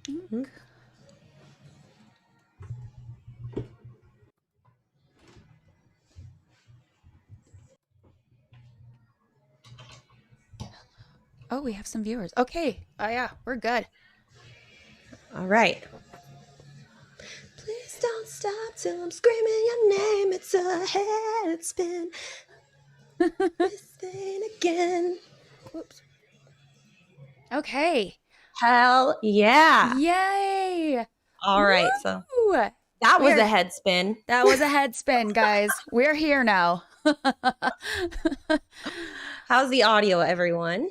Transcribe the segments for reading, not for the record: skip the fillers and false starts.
Mm-hmm. Oh, we have some viewers. Okay. Oh, yeah, we're good. All right. Please don't stop till I'm screaming your name. It's a head spin. This thing again. Whoops. Okay. Hell yeah. Yay. All right. So Woo! that was a head spin. That was a head spin, guys. We're here now. How's the audio, everyone?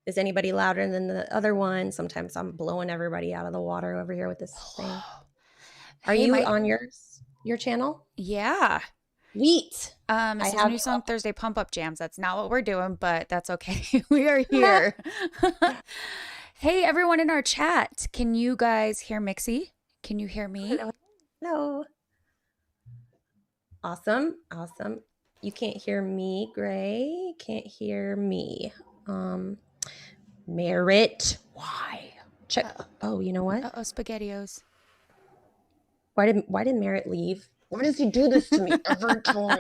Is anybody louder than the other one? Sometimes I'm blowing everybody out of the water over here with this thing. Are Hey, you on your channel? Yeah. Sweet. This is New Song Thursday Pump Up Jams. That's not what we're doing, but that's okay. We are here. Hey, everyone in our chat. Can you guys hear Mixi? Can you hear me? Hello. Awesome. Awesome. You can't hear me, Gray. Can't hear me. Merritt. Why? Check. Oh, you know what? Uh-oh, SpaghettiOs. Why did Merritt leave? Why does he do this to me every time?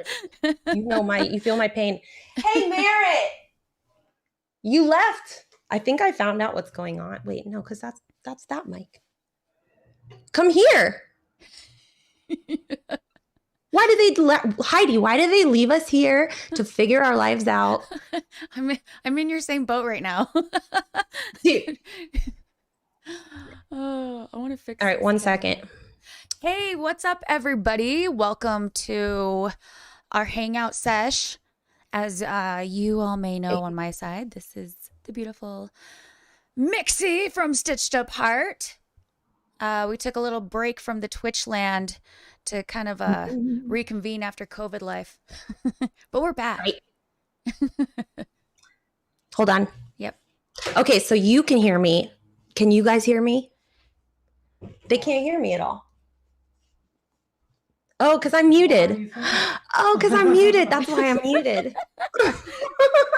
You feel my pain. Hey, Merritt! You left. I think I found out what's going on. Wait, no, because that's that mic. Come here. Heidi, why did they leave us here to figure our lives out? I'm in your same boat right now. Dude. Oh, I want to fix All right, 1 second. Hey, what's up, everybody? Welcome to our hangout sesh. As you all may know, on my side, this is the beautiful Mixi from Stitched Up Heart. We took a little break from the Twitch land to kind of reconvene after COVID life. But we're back. Right. Hold on. Yep. Okay, so you can hear me. Can you guys hear me? They can't hear me at all. Oh, because I'm muted. Oh, because I'm muted. That's why I'm muted.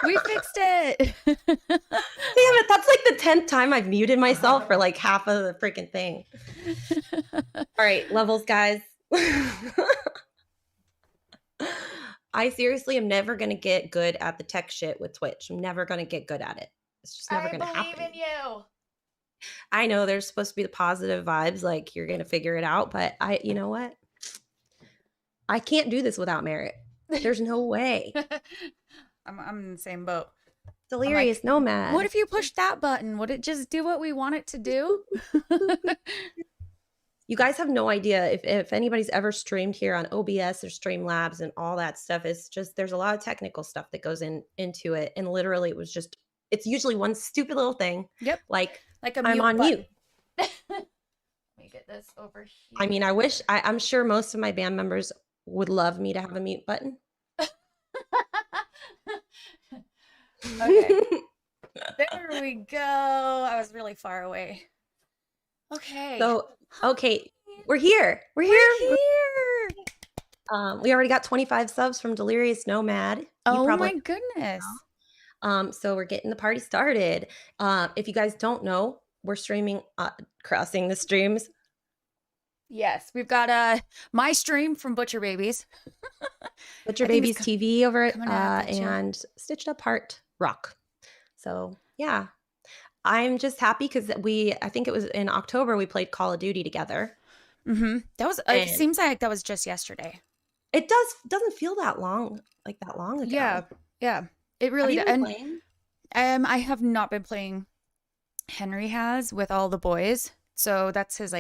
We fixed it. Damn it. That's like the 10th time I've muted myself for like half of the freaking thing. All right, levels, guys. I seriously am never going to get good at the tech shit with Twitch. I'm never going to get good at it. It's just never going to happen. I believe in you. I know there's supposed to be the positive vibes, like you're going to figure it out, but you know what? I can't do this without Merritt. There's no way. I'm in the same boat. Delirious Nomad. What if you push that button? Would it just do what we want it to do? You guys have no idea if anybody's ever streamed here on OBS or Streamlabs and all that stuff. It's just there's a lot of technical stuff that goes into it, and literally it's usually one stupid little thing. Yep. Like a I'm on mute. Let me get this over here. I mean, I'm sure most of my band members would love me to have a mute button. Okay. There we go. I was really far away. Okay. So, okay, we're here. We're here. We already got 25 subs from Delirious Nomad. Oh my goodness. So we're getting the party started. If you guys don't know, we're streaming Crossing the Streams. Yes, we've got my stream from Butcher Babies. Butcher Babies TV over it, and Stitched Up Heart Rock. So yeah, I'm just happy because I think it was in October we played Call of Duty together. Mm-hmm. It seems like that was just yesterday. It doesn't feel that long ago. Yeah. It really does. Have you been playing? I have not been playing. Henry has with all the boys. So that's his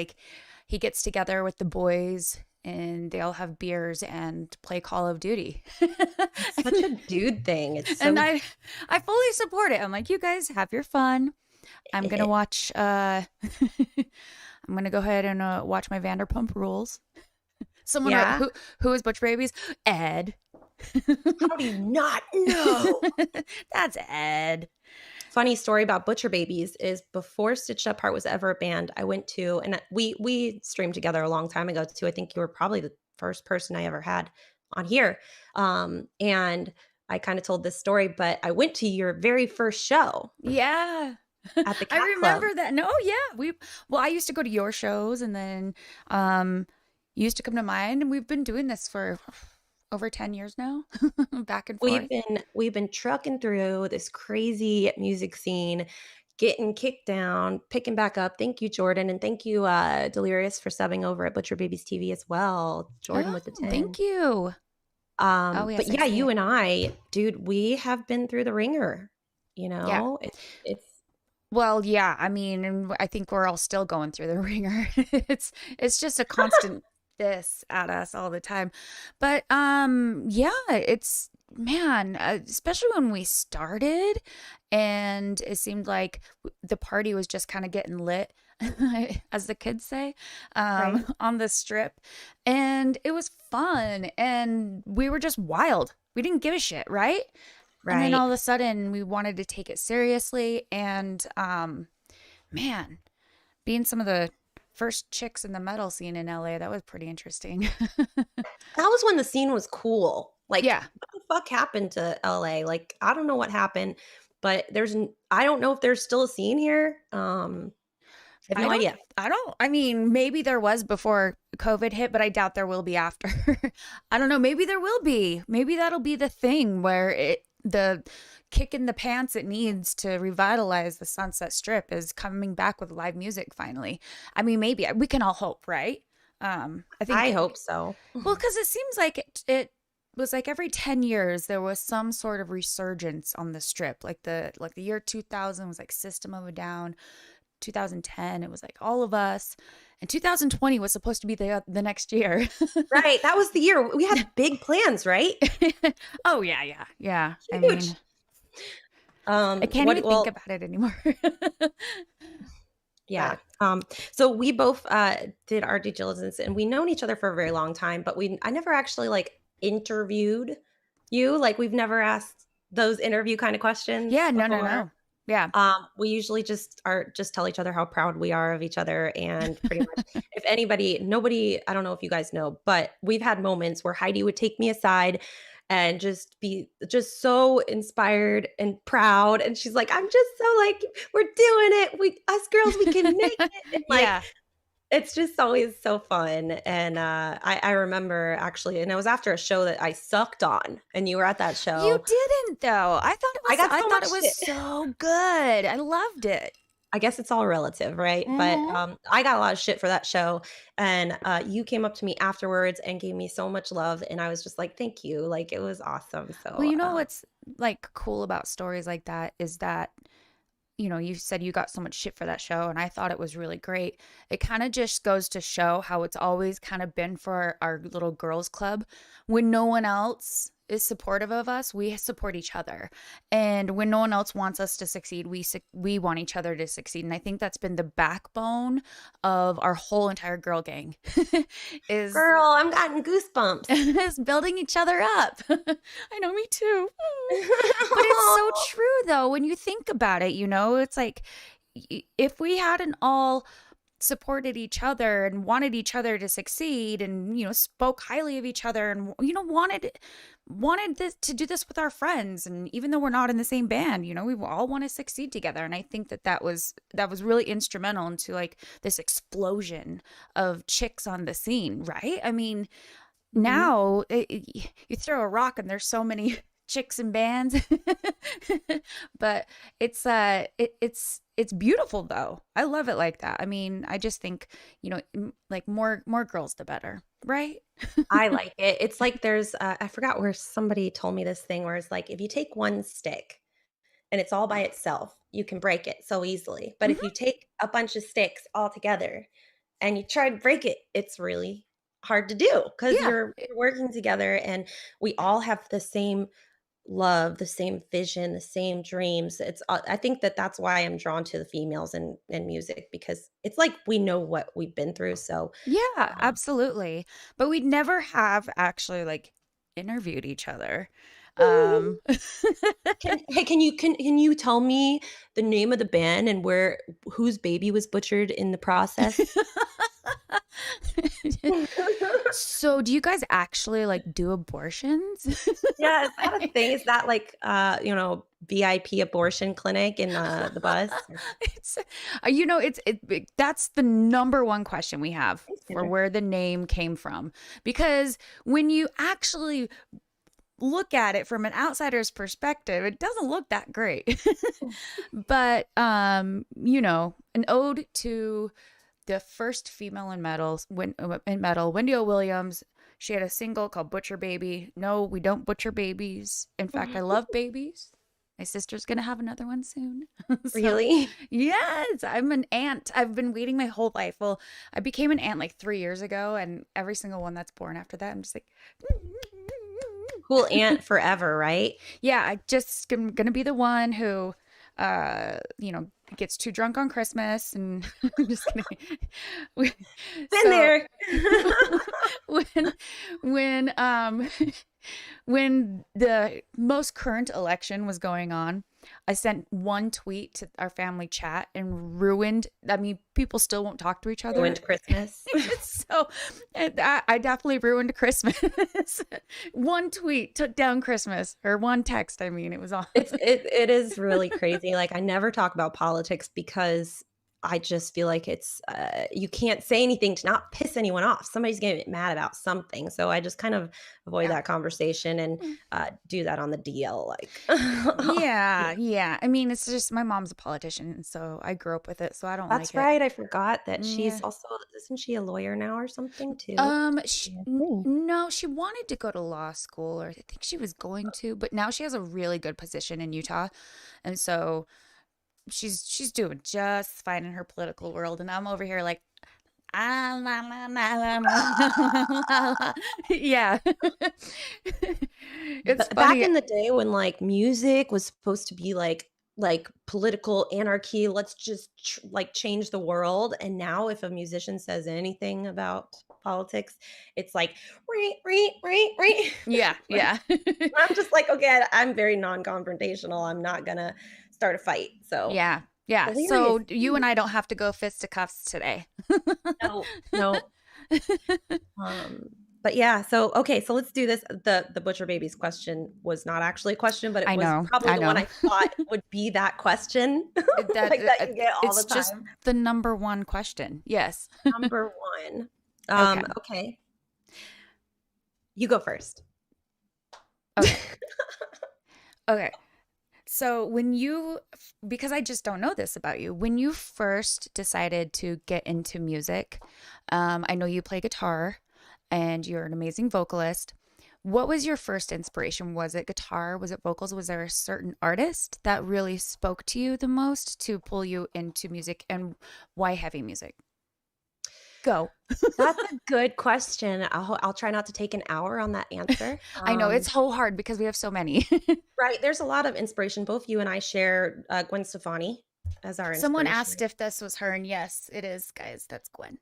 he gets together with the boys and they all have beers and play Call of Duty. It's such a dude thing. And I fully support it. I'm like, you guys have your fun. I'm going to watch, I'm going to go ahead and watch my Vanderpump Rules. Someone who is Butch Babies? Ed. How do you not know? That's Ed. Funny story about Butcher Babies is before Stitched Up Heart was ever a band, I went to, and we streamed together a long time ago too. I think you were probably the first person I ever had on here. And I kind of told this story, but I went to your very first show. Yeah. at the I Cat Club. remember that. No, yeah. Well, I used to go to your shows and then you used to come to mine, and we've been doing this for over 10 years now, back and forth. We've been trucking through this crazy music scene, getting kicked down, picking back up. Thank you, Jordan, and thank you, Delirious, for subbing over at Butcher Babies TV as well. Jordan Oh, with the 10. thank you. Oh, But yes, I yeah, see you it. and I, dude, we have been through the ringer. You Yeah. know, it's Well, yeah, I mean, and I think we're all still going through the ringer. It's just a constant this at us all the time. But yeah, it's man, especially when we started and it seemed like the party was just kind of getting lit, as the kids say, right, on the strip. And it was fun and we were just wild. We didn't give a shit, right? And then right. all of a sudden we wanted to take it seriously and man, being some of the first chicks in the metal scene in LA, that was pretty interesting. That was when the scene was cool. Like, Yeah. what the fuck happened to LA? Like, I don't know what happened, but I don't know if there's still a scene here. I have I no don't idea. I mean, maybe there was before COVID hit, but I doubt there will be after. I don't know, maybe there will be. Maybe that'll be the thing where the kick in the pants it needs to revitalize the Sunset Strip is coming back with live music finally. I mean, maybe we can all hope, right? I I think hope so. well, because it seems like it was like every 10 years there was some sort of resurgence on the strip. Like the year 2000 was like System of a Down. 2010 it was like All of Us, and 2020 was supposed to be the next year. Right, that was the year we had big plans, right? Oh yeah. I Huge. mean, I can't even think Well, about it anymore. yeah. But So we both did our due diligence, and we've known each other for a very long time, but I never actually like interviewed you. Like, we've never asked those interview kind of questions yeah, before. no. Yeah. We usually just tell each other how proud we are of each other, and pretty much if anybody, nobody, I don't know if you guys know, but we've had moments where Heidi would take me aside and just be just so inspired and proud, and she's like, "I'm just so like, we're doing it. We us girls, we can make it." And like, Yeah. it's just always so fun. And I remember actually, and it was after a show that I sucked on, and you were at that You show. didn't though. I got I so thought much it was shit. so good. I loved it. I guess it's all relative, right? But, Mhm. I got a lot of shit for that show, and, you came up to me afterwards and gave me so much love, and I was just like, "Thank you." Like, it was awesome. Well, So, you know what's like cool about stories like that is that you said you got so much shit for that show, and I thought it was really great. It kind of just goes to show how it's always kind of been for our little girls club. When no one else is supportive of us, we support each other. And when no one else wants us to succeed, we want each other to succeed. And I think that's been the backbone of our whole entire girl gang is girl, I'm gotten goosebumps. is building each other up. I know, me too. But it's so true though when you think about it, it's like if we hadn't all supported each other and wanted each other to succeed and spoke highly of each other and wanted this to do this with our friends, and even though we're not in the same band, we all want to succeed together. And I think that was really instrumental into like this explosion of chicks on the scene, right? I mean, Mhm. now you throw a rock and there's so many chicks and bands. But it's beautiful though. I love it like that. I mean, I just think like more girls the better, right? I like it. It's like there's, I forgot where somebody told me this thing where it's like, if you take one stick and it's all by itself, you can break it so easily. But if Hmm. you take a bunch of sticks all together and you try to break it, it's really hard to do because Yeah. you're working together, and we all have the same love, the same vision, the same dreams. I think that that's why I'm drawn to the females in music, because it's like we know what we've been through. So, Yeah, um, absolutely. But we'd never have actually like interviewed each other. Um can you tell me the name of the band and whose baby was butchered in the process? So, do you guys actually like do abortions? Yeah, is that a thing? Is that like VIP abortion clinic in the bus? It's that's the number one question we have Thanks, for Ginger. where the name came from. Because when you actually look at it from an outsider's perspective, it doesn't look that great. But an ode to the first female in metal, Wendy O. Williams. She had a single called Butcher Baby. No, we don't butcher babies. In fact, I love babies. My sister's gonna have another one soon. So, Really? yes, I'm an aunt. I've been waiting my whole life. Well, I became an aunt like 3 years ago, and every single one that's born after that, I'm just like, Cool aunt forever, right? yeah, I just am gonna be the one who, gets too drunk on Christmas, and I'm just kidding. Been So there. when when when the most current election was going on, I sent one tweet to our family chat and people still won't talk to each other. Ruined Christmas. So I definitely ruined Christmas. One tweet took down Christmas, or one text. I mean, it was all. It is really crazy. Like, I never talk about politics because I just feel like it's you can't say anything to not piss anyone off. Somebody's gonna get mad about something, so I just kind of avoid Yeah. that conversation and Mm. do that on the DL. Like, Yeah. I mean, it's just my mom's a politician, so I grew up with it, so I don't That's like it. right. I forgot that Yeah. she's also, isn't she a lawyer now or something too? No, she wanted to go to law school, or I think she was going to, but now she has a really good position in Utah, and so she's doing just fine in her political world, and I'm over here like, ah, la, la, la, la, la, la, la. Yeah. It's Back funny. in the day when like music was supposed to be like political anarchy, let's just like change the world. And now if a musician says anything about politics, it's like re. Yeah. I'm just like, okay, I'm very non-confrontational. I'm not gonna start a fight. So Yeah. hilarious. So you and I don't have to go fisticuffs today. No. But yeah, so okay, so let's do this. The butcher babies question was not actually a question, but it I was know. probably the one know. I thought would be that question. Like that you get all It's the just time. the number one question. Yes. Number one. Okay. Okay. You go first. Okay. Okay. So because I just don't know this about you, when you first decided to get into music, I know you play guitar and you're an amazing vocalist. What was your first inspiration? Was it guitar? Was it vocals? Was there a certain artist that really spoke to you the most to pull you into music, and why heavy music? Go. That's a good question. I'll try not to take an hour on that answer. I know it's so hard because we have so many. Right. There's a lot of inspiration. Both you and I share Gwen Stefani as our Someone inspiration. asked if this was her, and yes, it is, guys. That's Gwen.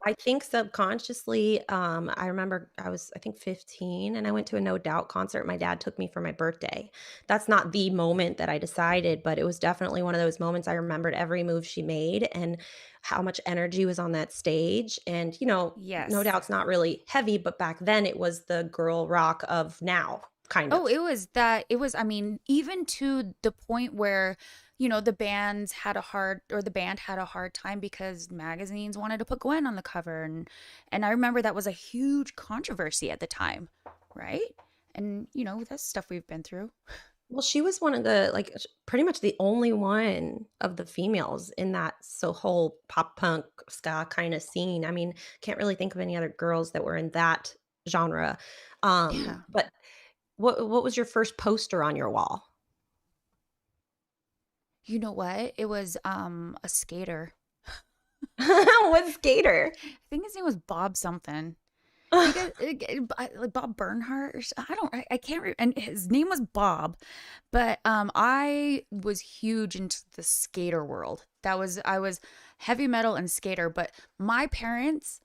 I think subconsciously, I remember I think 15, and I went to a No Doubt concert. My dad took me for my birthday. That's not the moment that I decided, but it was definitely one of those moments. I remembered every move she made and how much energy was on that stage. And, Yes. No Doubt's not really heavy, but back then it was the girl rock of now, kind of. Oh, I mean, even to the point where, the band had a hard time because magazines wanted to put Gwen on the cover. And I remember that was a huge controversy at the time, right? And, that's stuff we've been through. Well, she was one of the, pretty much the only one of the females in that whole pop punk ska kind of scene. I mean, can't really think of any other girls that were in that genre. Yeah. But what was your first poster on your wall? You know what? It was a skater. What skater? I think his name was Bob something. Like Bob Bernhardt I can't remember, and his name was Bob, but I was huge into the skater world. I was heavy metal and skater, but my parents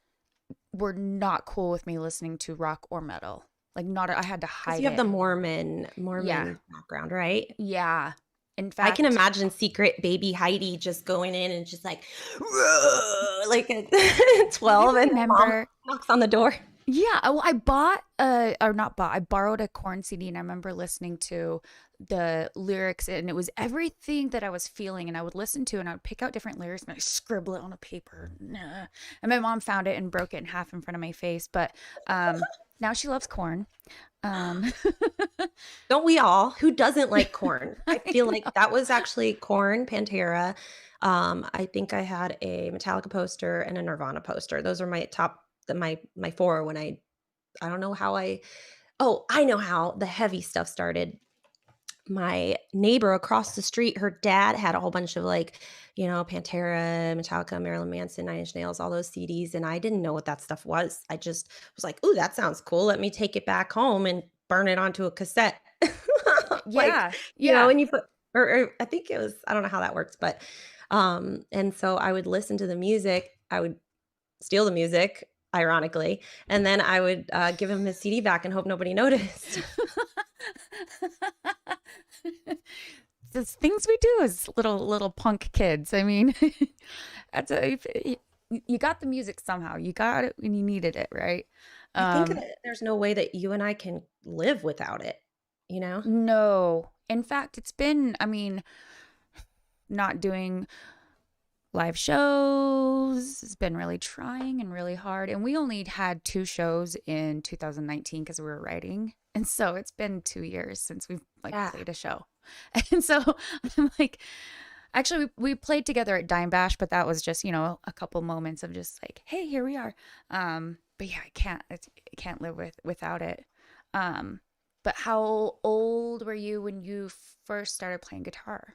were not cool with me listening to rock or metal. Like, not I had to hide You have it. the Mormon background, right? Yeah. In I can fact, imagine secret baby Heidi just going in and just like, like at I 12, and mom remember. knocks on the door. Yeah, well, I bought or not bought, I borrowed a corn CD and I remember listening to the lyrics and it was everything that I was feeling and I would listen to and I would pick out different lyrics and I'd scribble it on a paper. Nah. And my mom found it and broke it in half in front of my face, but now she loves corn. Um Don't we all? Who doesn't like corn? I I feel like know. that was actually corn, Pantera. I think I had a Metallica poster and a Nirvana poster. Those are my top, my four. When I don't know how I. Oh, I know how the heavy stuff started. My neighbor across the street, her dad had a whole bunch of like, Pantera, Metallica, Marilyn Manson, Nine Inch Nails, all those CDs, and I didn't know what that stuff was. I just was like, "Ooh, that sounds cool. Let me take it back home and burn it onto a cassette." Like, Yeah. Yeah. and you put, or I think it was, I don't know how that works, but and so I would listen to the music. I would steal the music, ironically, and then I would give him his CD back and hope nobody noticed. It's things we do as little punk kids. I mean, that's you got the music somehow. You got it when you needed it, right? I think Um, that there's no way that you and I can live without it, you know? no. In fact, it's been, I mean, not doing live shows has been really trying and really hard. And we only had two shows in 2019 because we were writing. And so it's been 2 years since we've like Yeah. played a show. And so I'm like, actually, we played together at Dime Bash, but that was just, a couple moments of just like, hey, here we are. But yeah, I can't live without it. Um, but how old were you when you first started playing guitar?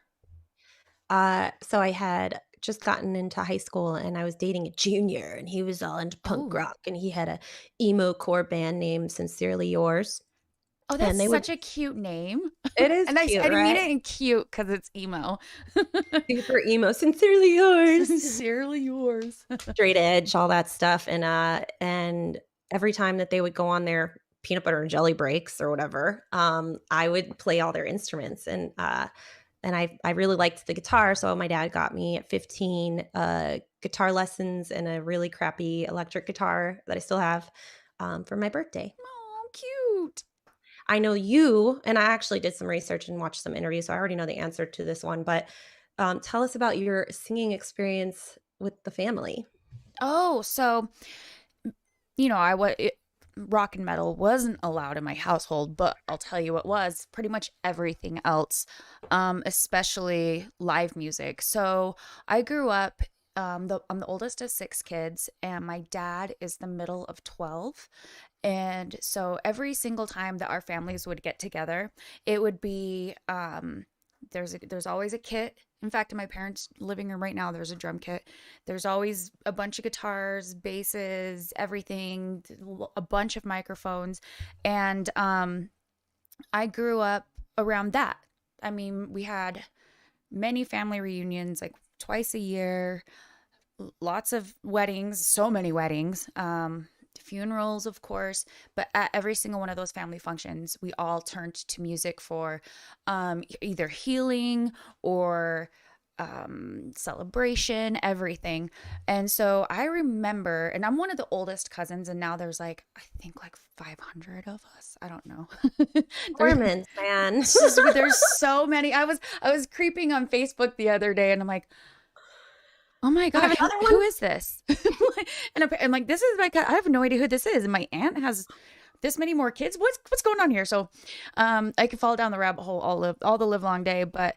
So I had just gotten into high school and I was dating a junior and he was all into punk Oh, rock and he had a emo core band named Sincerely Yours. oh, that's And they would, such a cute name. it is And cute, I didn't mean right? it in cute because it's emo. Super emo, Sincerely Yours. Sincerely yours. Straight edge, all that stuff. And every time that they would go on their peanut butter and jelly breaks or whatever, I would play all their instruments. And I really liked the guitar, so my dad got me at 15 guitar lessons and a really crappy electric guitar that I still have for my birthday. Oh, cute. I know you, and I actually did some research and watched some interviews, so I already know the answer to this one. But tell us about your singing experience with the family. Oh, so I rock and metal wasn't allowed in my household, but I'll tell you what was pretty much everything else, especially live music. So I grew up. I'm the oldest of six kids, and my dad is the middle of 12. And so every single time that our families would get together, it would be there's always a kit. In fact, in my parents' living room right now, there's a drum kit. There's always a bunch of guitars, basses, everything, a bunch of microphones. And I grew up around that. I mean, we had many family reunions like twice a year, lots of weddings, so many weddings. Funerals, of course, but at every single one of those family functions, we all turned to music for either healing or celebration, everything. And so I remember, and I'm one of the oldest cousins, and now there's like, I think like 500 of us. I don't know. there, Mormons, man. there's so many. I was creeping on Facebook the other day, and I'm like, oh my I have gosh, who, another who one. is this? And I'm like, this is my I have no idea who this is. And my aunt has this many more kids. What's going on here? So I could fall down the rabbit hole all the live long day. But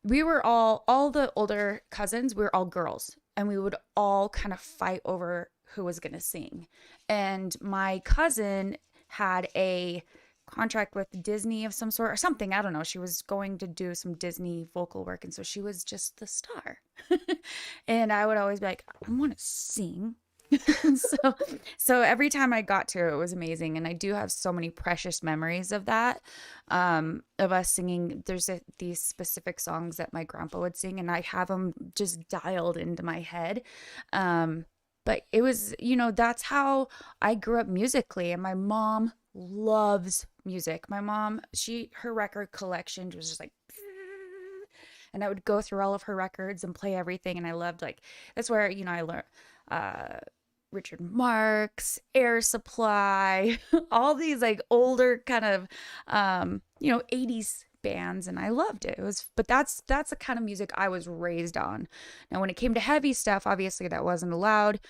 we were all the older cousins, we were all girls. And we would all kind of fight over who was gonna sing. And my cousin had a contract with Disney of some sort or something. I don't know. She was going to do some Disney vocal work. And so she was just the star. And I would always be like, I want to sing. so so every time I got to it was amazing. And I do have so many precious memories of that. Of us singing. There's these specific songs that my grandpa would sing, and I have them just dialed into my head. But it was, that's how I grew up musically. And my mom loves music. My mom, her record collection was just like and I would go through all of her records and play everything. And I loved, like, that's where, I learned Richard Marx, Air Supply, all these like older kind of 80s bands, and I loved it. It was, but that's the kind of music I was raised on. Now when it came to heavy stuff, obviously that wasn't allowed,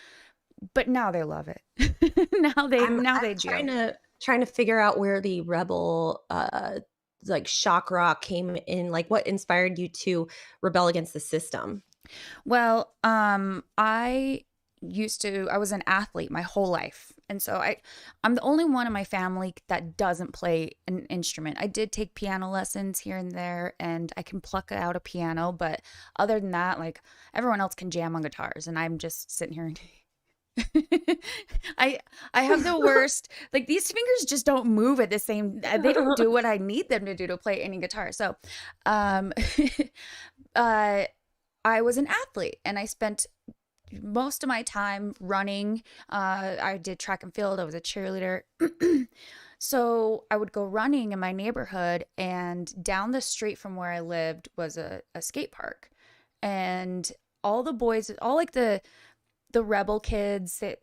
but now they love it. I'm they trying do. to figure out where the rebel like shock rock came in. Like, what inspired you to rebel against the system? Well, I was an athlete my whole life. And so I'm the only one in my family that doesn't play an instrument. I did take piano lessons here and there, and I can pluck out a piano, but other than that, like, everyone else can jam on guitars, and I'm just sitting here and I have the worst, like, these fingers just don't move at the same, they don't do what I need them to do to play any guitar. So um uh I was an athlete, and I spent most of my time running. I did track and field. I was a cheerleader. So I would go running in my neighborhood, and down the street from where I lived was a skate park. And all the boys, all like the rebel kids that,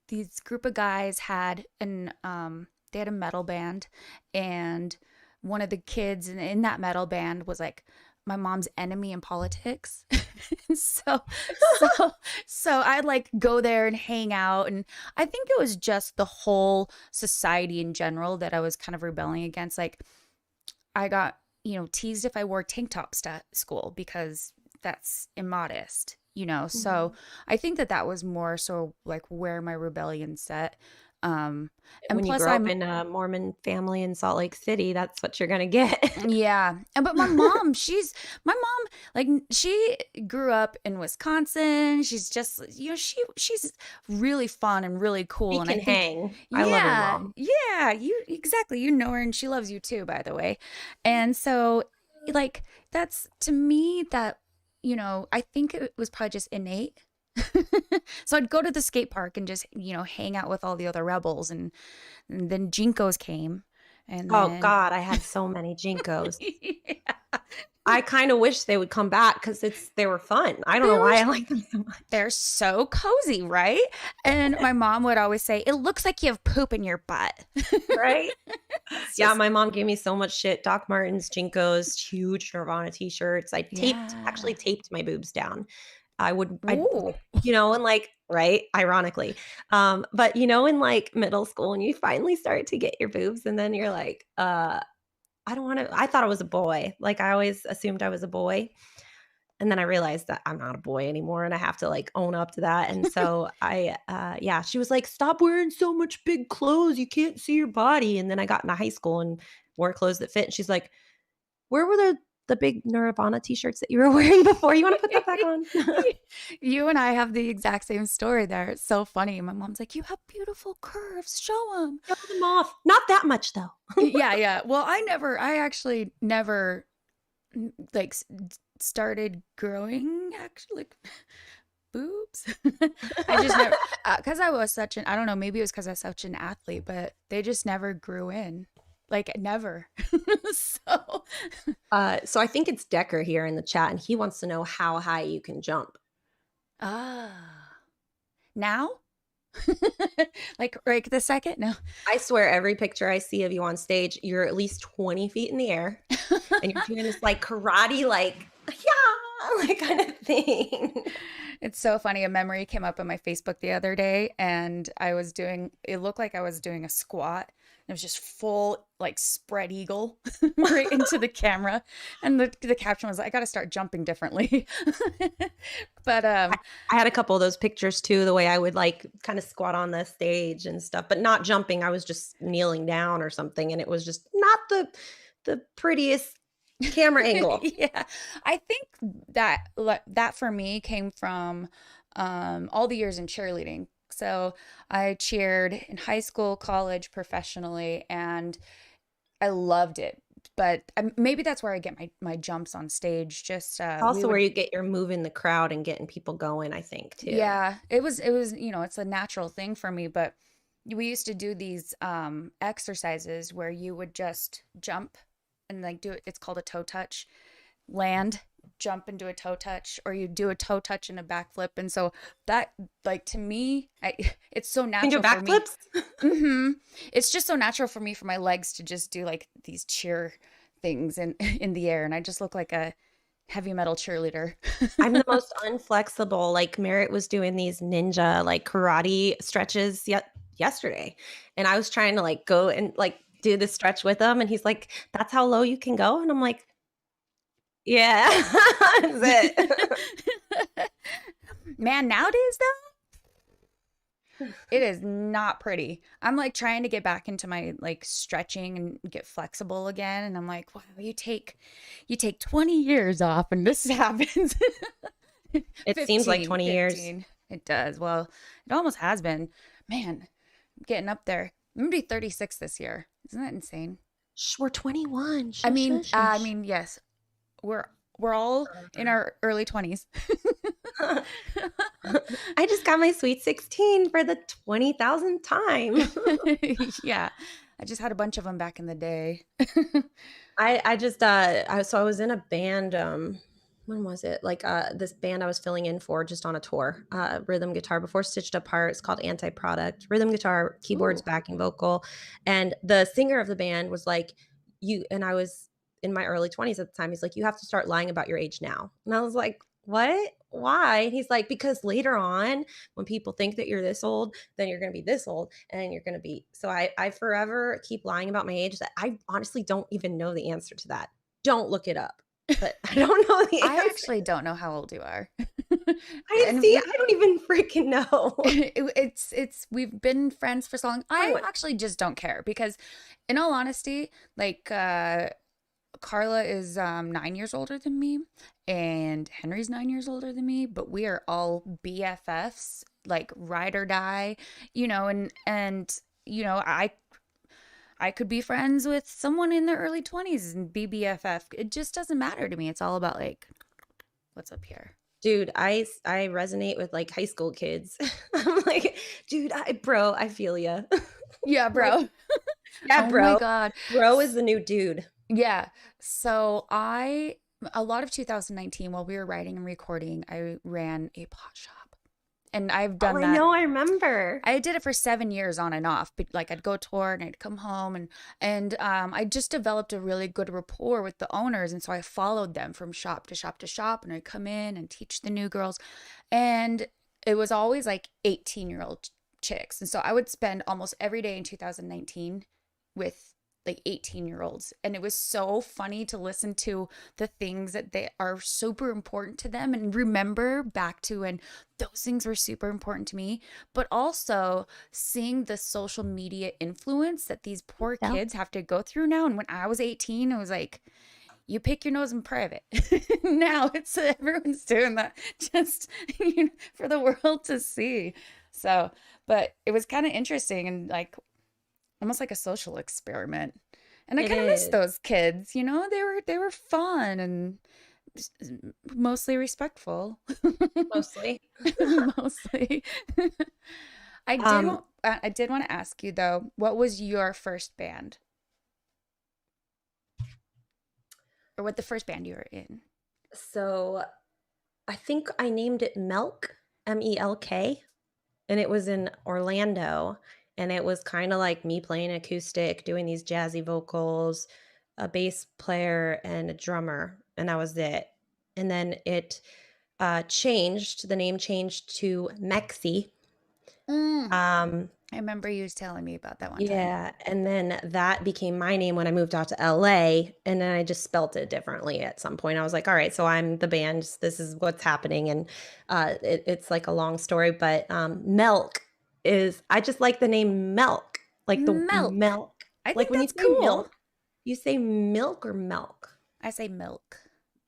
these group of guys had they had a metal band, and one of the kids in that metal band was like my mom's enemy in politics. so so so I'd like go there and hang out, and I think it was just the whole society in general that I was kind of rebelling against. Like, I got, teased if I wore tank tops to school because that's immodest, so I think that was more so like where my rebellion set. And When you plus grow up in a Mormon family in Salt Lake City, that's what you're gonna get. yeah. And but my mom, like, she grew up in Wisconsin. She's just, she's really fun and really cool. She And I can think, hang. I love your yeah, mom. yeah, you exactly, know her, and she loves you too, by the way. And so, like, that's to me that, I think it was probably just innate. So I'd go to the skate park and just, hang out with all the other rebels, and then Jinkos came, and Oh then God, I had so many Jinkos. yeah. I kind of wish they would come back because they were fun. I don't They know were why I like them so much. They're so cozy, right? And my mom would always say, "It looks like you have poop in your butt." Right? It's Yeah, just, my mom gave me so much shit. Doc Martens, Jinkos, huge Nirvana t-shirts. I yeah. actually taped my boobs down. I Ooh. and like, right, ironically. But in like middle school, and you finally start to get your boobs, and then you're like, I don't want to. I thought I was a boy. Like, I always assumed I was a boy. And then I realized that I'm not a boy anymore, and I have to like own up to that. And so yeah, she was like, "Stop wearing so much big clothes. You can't see your body." And then I got into high school and wore clothes that fit. And she's like, "Where were the big Nirvana t-shirts that you were wearing before? You want to put that back on?" You and I have the exact same story there. It's so funny. My mom's like, "You have beautiful curves. Show them." Show them off. Not that much though. Yeah, yeah. Well, I actually never like started growing, actually, like, boobs. I just never, because I was such an, I don't know, maybe it was because I was such an athlete, but they just never grew in, like, never. So So I think it's Decker here in the chat, and he wants to know how high you can jump. Now, like the second, no. I swear, every picture I see of you on stage, you're at least 20 feet in the air, and you're doing this like karate, like, yeah, like kind of thing. It's so funny. A memory came up on my Facebook the other day, and it looked like I was doing a squat. It was just full, like, spread eagle right into the camera. And the caption was, "I got to start jumping differently." But I had a couple of those pictures too, the way I would like kind of squat on the stage and stuff, but not jumping. I was just kneeling down or something, and it was just not the prettiest camera angle. yeah, I think that for me came from all the years in cheerleading. So I cheered in high school, college, professionally, and I loved it. But maybe that's where I get my jumps on stage. Just we Also, where would, you get your move in the crowd and getting people going, I think too. yeah, it was it's a natural thing for me. But we used to do these exercises where you would just jump and like do it. It's called a toe touch. land, jump into a toe touch, or you do a toe touch and a backflip. And so that, like, to me, it's so You can do natural for me. backflips. It's just so natural for me, for my legs to just do like these cheer things in the air, and I just look like a heavy metal cheerleader. I'm the most unflexible. Like Merritt was doing these ninja like karate stretches yesterday, and I was trying to like go and like do the stretch with him, and he's like, "That's how low you can go," and I'm like, "Yeah, that's it." Man, nowadays though, it is not pretty. I'm like trying to get back into my like stretching and get flexible again, and I'm like, wow, you take 20 years off and this happens. It seems like 15, 20 years. 15. It does. Well, it almost has been. Man, I'm getting up there. I'm gonna be 36 this year. Isn't that insane? Shh, we're 21. I Shush, mean, shush, I shush. mean, yes, we're all in our early 20s. I just got my sweet 16 for the 20,000th time. Yeah, I just had a bunch of them back in the day. I just so I was in a band when was it? Like this band I was filling in for just on a tour. Rhythm guitar before Stitched Apart. It's called Anti-Product. Rhythm guitar, keyboards, Ooh. backing vocal. And the singer of the band was like, you and I was in my early 20s at the time. He's like, you have to start lying about your age now. And I was like, what? Why? And he's like, because later on, when people think that you're this old, then you're going to be this old and you're going to be. So I forever keep lying about my age that I honestly don't even know the answer to that. Don't look it up. But I don't know the I answer. actually don't know how old you are. I see. I don't even freaking know. It's we've been friends for so long. I What? actually just don't care because, in all honesty, like Carla is 9 years older than me, and Henry's 9 years older than me, but we are all BFFs, like ride or die, and I could be friends with someone in their early 20s and be BFF. It just doesn't matter to me. It's all about like what's up here. Dude, I resonate with like high school kids. I'm like, dude, bro, I feel ya. Yeah, Like, bro. yeah, Oh my bro. God. Bro is the new dude. Yeah. So a lot of 2019, while we were writing and recording, I ran a pot shop. And I've Oh, done I that. know. I remember. I did it for 7 years on and off. But like I'd go tour and I'd come home, and I just developed a really good rapport with the owners, and so I followed them from shop to shop to shop, and I'd come in and teach the new girls, and it was always like 18-year-old chicks, and so I would spend almost every day in 2019 with like 18-year-olds, and it was so funny to listen to the things that they are super important to them and remember back to when those things were super important to me, but also seeing the social media influence that these poor Yeah. kids have to go through now. And when I was 18, it was like, you pick your nose in private. Now it's everyone's doing that just for the world to see. So, but it was kind of interesting and like almost like a social experiment. And I It kind of miss is. those kids, they were fun and mostly respectful. Mostly. Mostly. Um, I did want to ask you though, what was your first band? Or what the first band you were in? so I think I named it Melk, Melk, and it was in Orlando. And it was kind of like me playing acoustic, doing these jazzy vocals, a bass player, and a drummer. And that was it. And then it changed, the name changed to Mexi. Mm. Um, I remember you was telling me about that one time. yeah, and then that became my name when I moved out to LA, and then I just spelt it differently at some point. I was like, all right, so I'm the band. This is what's happening, and it's like a long story, but Milk is I just like the name Milk, like the Milk. milk. I Like think when you that's say cool. milk, you say milk or milk. I say milk.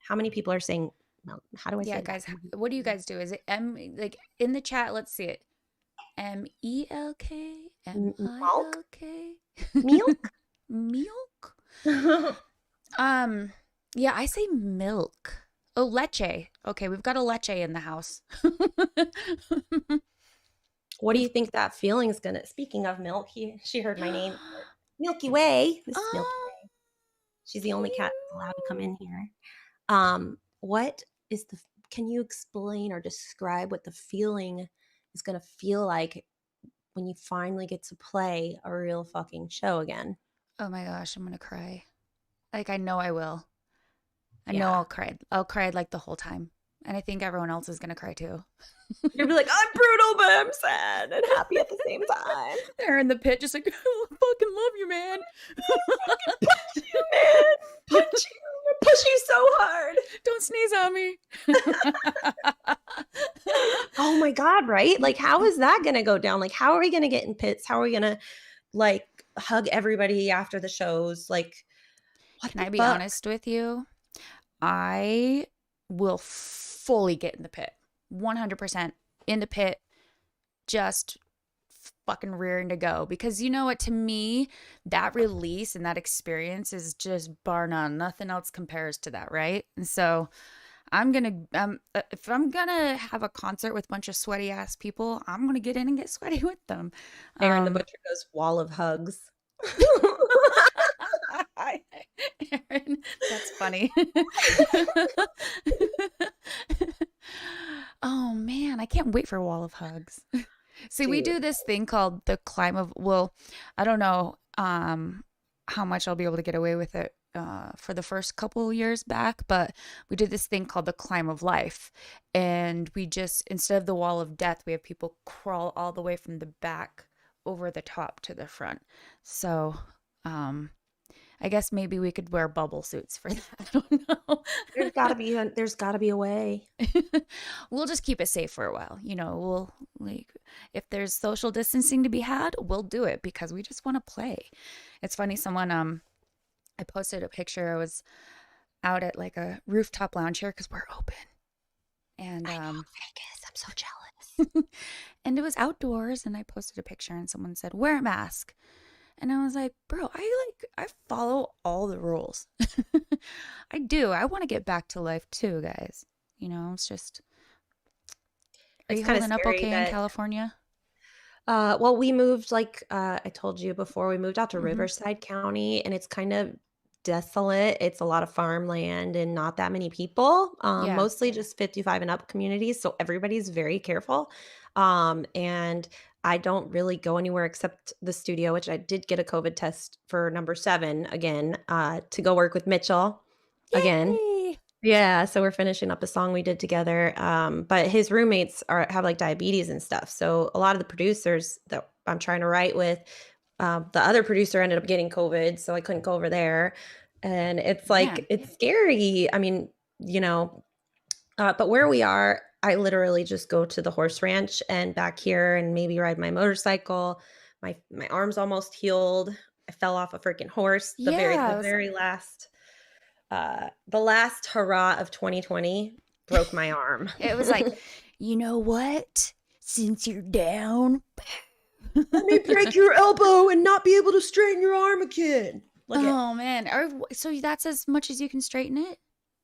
How many people are saying milk? How do I Yeah, say that? guys, what do you guys do? Is it like in the chat, let's see it. Melk? Milk? Milk? Milk? Milk? Um, yeah, I say milk. Oh, leche. Okay, we've got a leche in the house. What do you think that feeling's gonna? Speaking of milk, she heard my name, Milky Way. This is Milky Oh, Way. She's the only cat that's allowed to come cute. in here. What is the can you explain or describe what the feeling is going to feel like when you finally get to play a real fucking show again? Oh my gosh, I'm gonna cry. Like I know I will. I know Yeah. I'll cry. I'll cry like the whole time. And I think everyone else is gonna cry too. You'll be like, I'm brutal, but I'm sad and happy at the same time. They're in the pit just like, I fucking love you, man. Fucking punch you, man. Punch you. Push you so hard. Don't sneeze on me. Oh my God, right? Like, how is that going to go down? Like, how are we going to get in pits? How are we going to like hug everybody after the shows? Like, what Can the I be fuck? honest with you? I will fully get in the pit. 100% in the pit, just fucking rearing to go. Because you know what? To me, that release and that experience is just bar none. Nothing else compares to that, right? And so I'm gonna if I'm gonna have a concert with a bunch of sweaty ass people, I'm gonna get in and get sweaty with them. Aaron the Um, Butcher goes, wall of hugs. Aaron, that's funny. Oh man, I can't wait for a wall of hugs. See, we Dude, do this thing called the climb of, well, I don't know how much I'll be able to get away with it for the first couple years back, but we did this thing called the climb of life. And we just, instead of the wall of death, we have people crawl all the way from the back over the top to the front. So, I guess maybe we could wear bubble suits for that. I don't know. there's gotta be a way. We'll just keep it safe for a while. You know, we'll like if there's social distancing to be had, we'll do it because we just want to play. It's funny, someone I posted a picture. I was out at like a rooftop lounge here because we're open. And I know, Vegas. I'm so jealous. and it was outdoors and I posted a picture and someone said, "Wear a mask." And I was like, "Bro, I follow all the rules." I do. I want to get back to life too, guys. You know, it's just are It's you kind of holding up scary okay in that California? well, we moved like I told you before, we moved out to Mm-hmm. Riverside County and it's kind of desolate. It's a lot of farmland and not that many people. Yeah. Mostly just 55 and up communities, so everybody's very careful. And I don't really go anywhere except the studio, which I did get a COVID test for number 7 again, to go work with Mitchell again. Yay! Yeah, so we're finishing up a song we did together. But his roommates have like diabetes and stuff. So a lot of the producers that I'm trying to write with, the other producer ended up getting COVID, so I couldn't go over there. And it's like Man. it's scary. I mean, but where we are, I literally just go to the horse ranch and back here and maybe ride my motorcycle. My arm's almost healed. I fell off a freaking horse Yeah, the last hurrah of 2020 broke my arm. it was like, you know what? Since you're down, Let me break your elbow and not be able to straighten your arm again. Look at oh man, so that's as much as you can straighten it?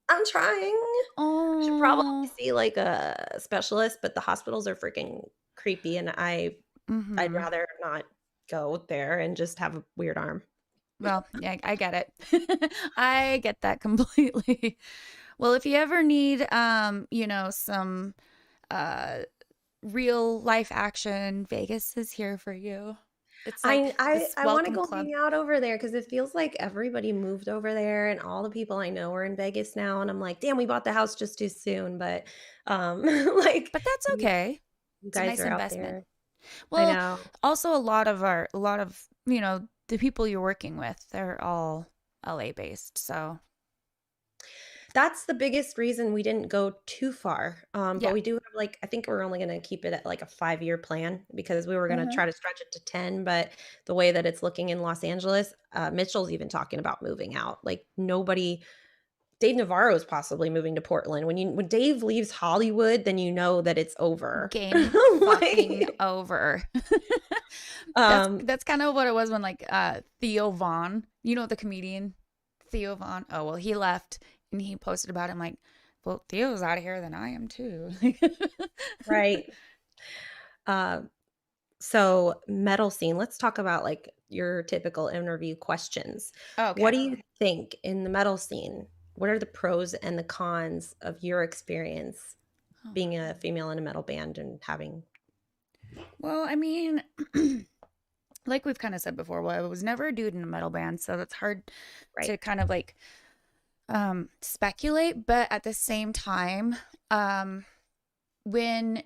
I'm trying. I should probably Oh, see like a specialist, but the hospitals are freaking creepy and I'd mm-hmm. rather not go there and just have a weird arm. Well, yeah, I get it. I get that completely. Well, if you ever need, some uh real life action, Vegas is here for you. It's like this I wanna welcome go club. hang out over there because it feels like everybody moved over there and all the people I know are in Vegas now, and I'm like, "Damn, we bought the house just too soon," but, like, But that's you okay. you It's a guys nice are out investment. there. I Well, know. also a lot of, the people you're working with, they're all LA based. So, That's the biggest reason we didn't go too far, but yeah. we do have, like I think we're only gonna keep it at, like, a 5-year plan because we were gonna Hmm. try to stretch it to 10, but the way that it's looking in Los Angeles, Mitchell's even talking about moving out. Like, nobody Dave Navarro is possibly moving to Portland. When Dave leaves Hollywood, then you know that it's over. Game fucking Like, over. um, That's kind of what it was when like Theo Vaughn, the comedian Theo Vaughn. Oh well, he left and he posted about him like, well, Theo's out of here, then I am too. right. Uh, so metal scene, let's talk about, like, your typical interview questions. What Okay. do you think in the metal scene? what are the pros and the cons of your experience Oh. being a female in a metal band and having? Well, I mean, like we've kind of said before, well, I was never a dude in a metal band, so that's hard Right. to kind of like speculate. But at the same time, when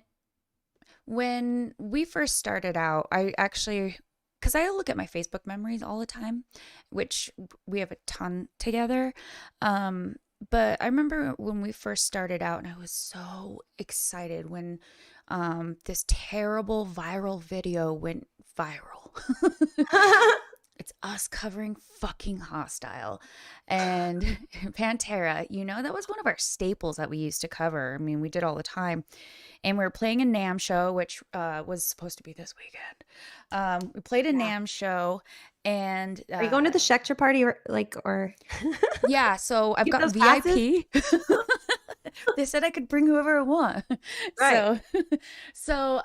we first started out, I actually, because I look at my Facebook memories all the time, which we have a ton together. But I remember when we first started out, and I was so excited when this terrible viral video went viral. It's us covering fucking Hostile and Pantera. You know, that was one of our staples that we used to cover. I mean, we did all the time. And we were playing a NAMM show, which was supposed to be this weekend. We played a NAMM show, and Are you going to the Schechter party or yeah, so I've Get got those VIP. They said I could bring whoever I want. Right. So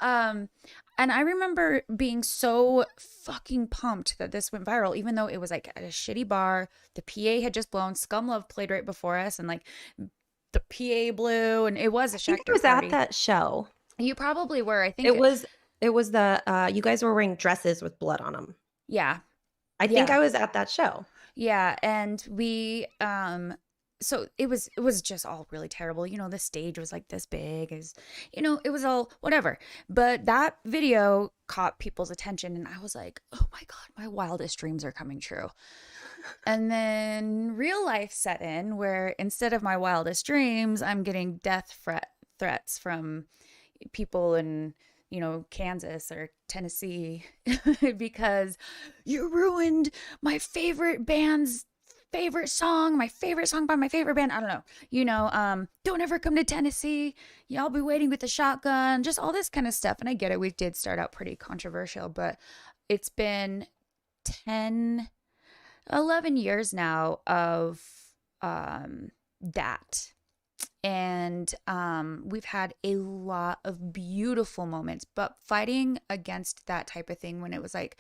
and I remember being so fucking pumped that this went viral, even though it was like at a shitty bar. The PA had just blown. Scum Love played right before us, and like the PA blew, and it was a I think Schechter I was party. at that show. You probably were. I think It was the you guys were wearing dresses with blood on them. yeah. I think I was at that show. Yeah, and we so it was just all really terrible. You know, the stage was like this big, as you know, it was all whatever. But that video caught people's attention, and I was like, "Oh my God, my wildest dreams are coming true." And then real life set in, where instead of my wildest dreams, I'm getting death threats from people in, you know, Kansas or Tennessee because you ruined my favorite band's favorite song, my favorite song by my favorite band. I don't know. You know, don't ever come to Tennessee. Y'all be waiting with the shotgun, just all this kind of stuff. And I get it. We did start out pretty controversial, but it's been 10, 11 years now of that. And we've had a lot of beautiful moments, but fighting against that type of thing when it was like,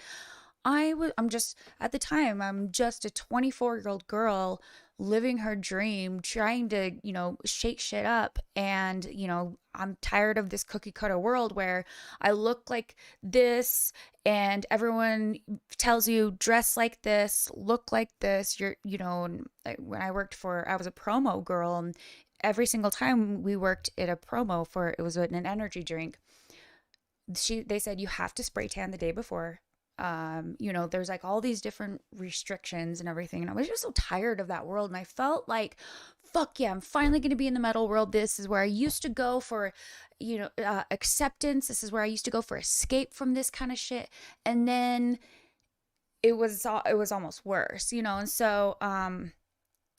I'm just, at the time, I'm just a 24-year-old girl living her dream, trying to, you know, shake shit up. And, you know, I'm tired of this cookie cutter world where I look like this and everyone tells you dress like this, look like this. You're, you know, when I was a promo girl, and every single time we worked at a promo for, it was an energy drink. They said you have to spray tan the day before. You know, there's like all these different restrictions and everything. And I was just so tired of that world. And I felt like, fuck yeah, I'm finally going to be in the metal world. This is where I used to go for, you know, acceptance. This is where I used to go for escape from this kind of shit. And then it was almost worse, you know? And so,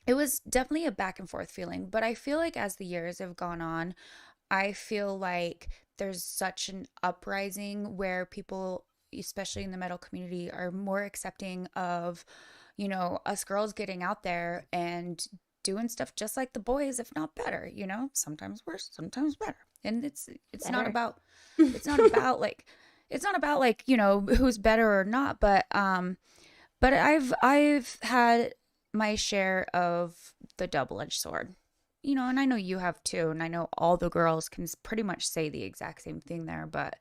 it was definitely a back and forth feeling, but I feel like as the years have gone on, I feel like there's such an uprising where people, especially in the metal community, are more accepting of, you know, us girls getting out there and doing stuff just like the boys, if not better, you know, sometimes worse, sometimes better. And it's not about like, you know, who's better or not, but I've had my share of the double-edged sword, you know, and I know you have too, and I know all the girls can pretty much say the exact same thing there, but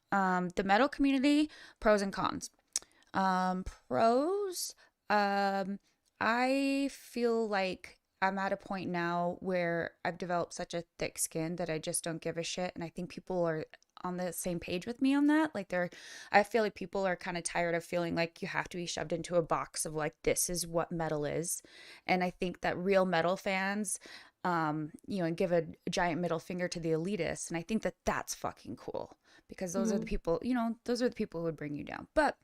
the metal community, pros and cons. Pros, I feel like I'm at a point now where I've developed such a thick skin that I just don't give a shit, and I think people are on the same page with me on that. Like I feel like people are kind of tired of feeling like you have to be shoved into a box of like, this is what metal is. And I think that real metal fans, you know, and give a giant middle finger to the elitists. And I think that that's fucking cool, because those are the people, you know, those are the people who would bring you down. But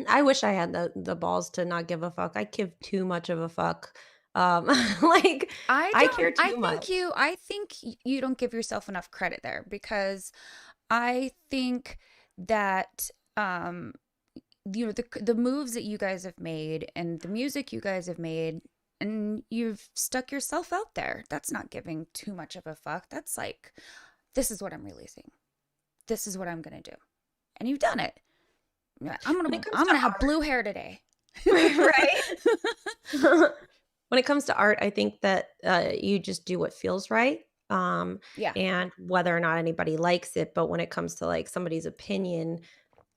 I wish I had the balls to not give a fuck. I give too much of a fuck. Like I care too much. I think you don't give yourself enough credit there, because I think that you know, the moves that you guys have made and the music you guys have made, and you've stuck yourself out there, that's not giving too much of a fuck. That's like, this is what I'm releasing, this is what I'm gonna do, and you've done it. I'm gonna have blue hair today. Right. when it comes to art, I think that you just do what feels right. Yeah. And whether or not anybody likes it. But when it comes to like somebody's opinion,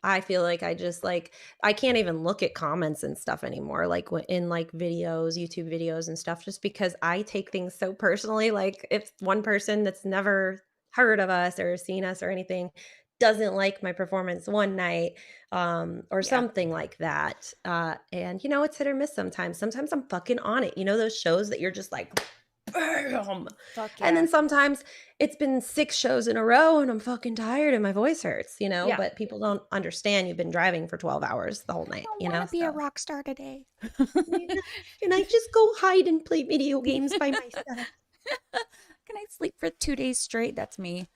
I feel like I just like I can't even look at comments and stuff anymore, like in like videos, YouTube videos and stuff, just because I take things so personally. Like if one person that's never heard of us or seen us or anything doesn't like my performance one night, or Yeah. something like that. And it's hit or miss sometimes. Sometimes I'm fucking on it. Those shows that you're just like, bam. Fuck And yeah. then sometimes it's been 6 shows in a row and I'm fucking tired and my voice hurts, Yeah. but people don't understand you've been driving for 12 hours the whole I night, don't want to be so a rock star today. yeah. Can I just go hide and play video games by myself? Can I sleep for 2 days straight? That's me.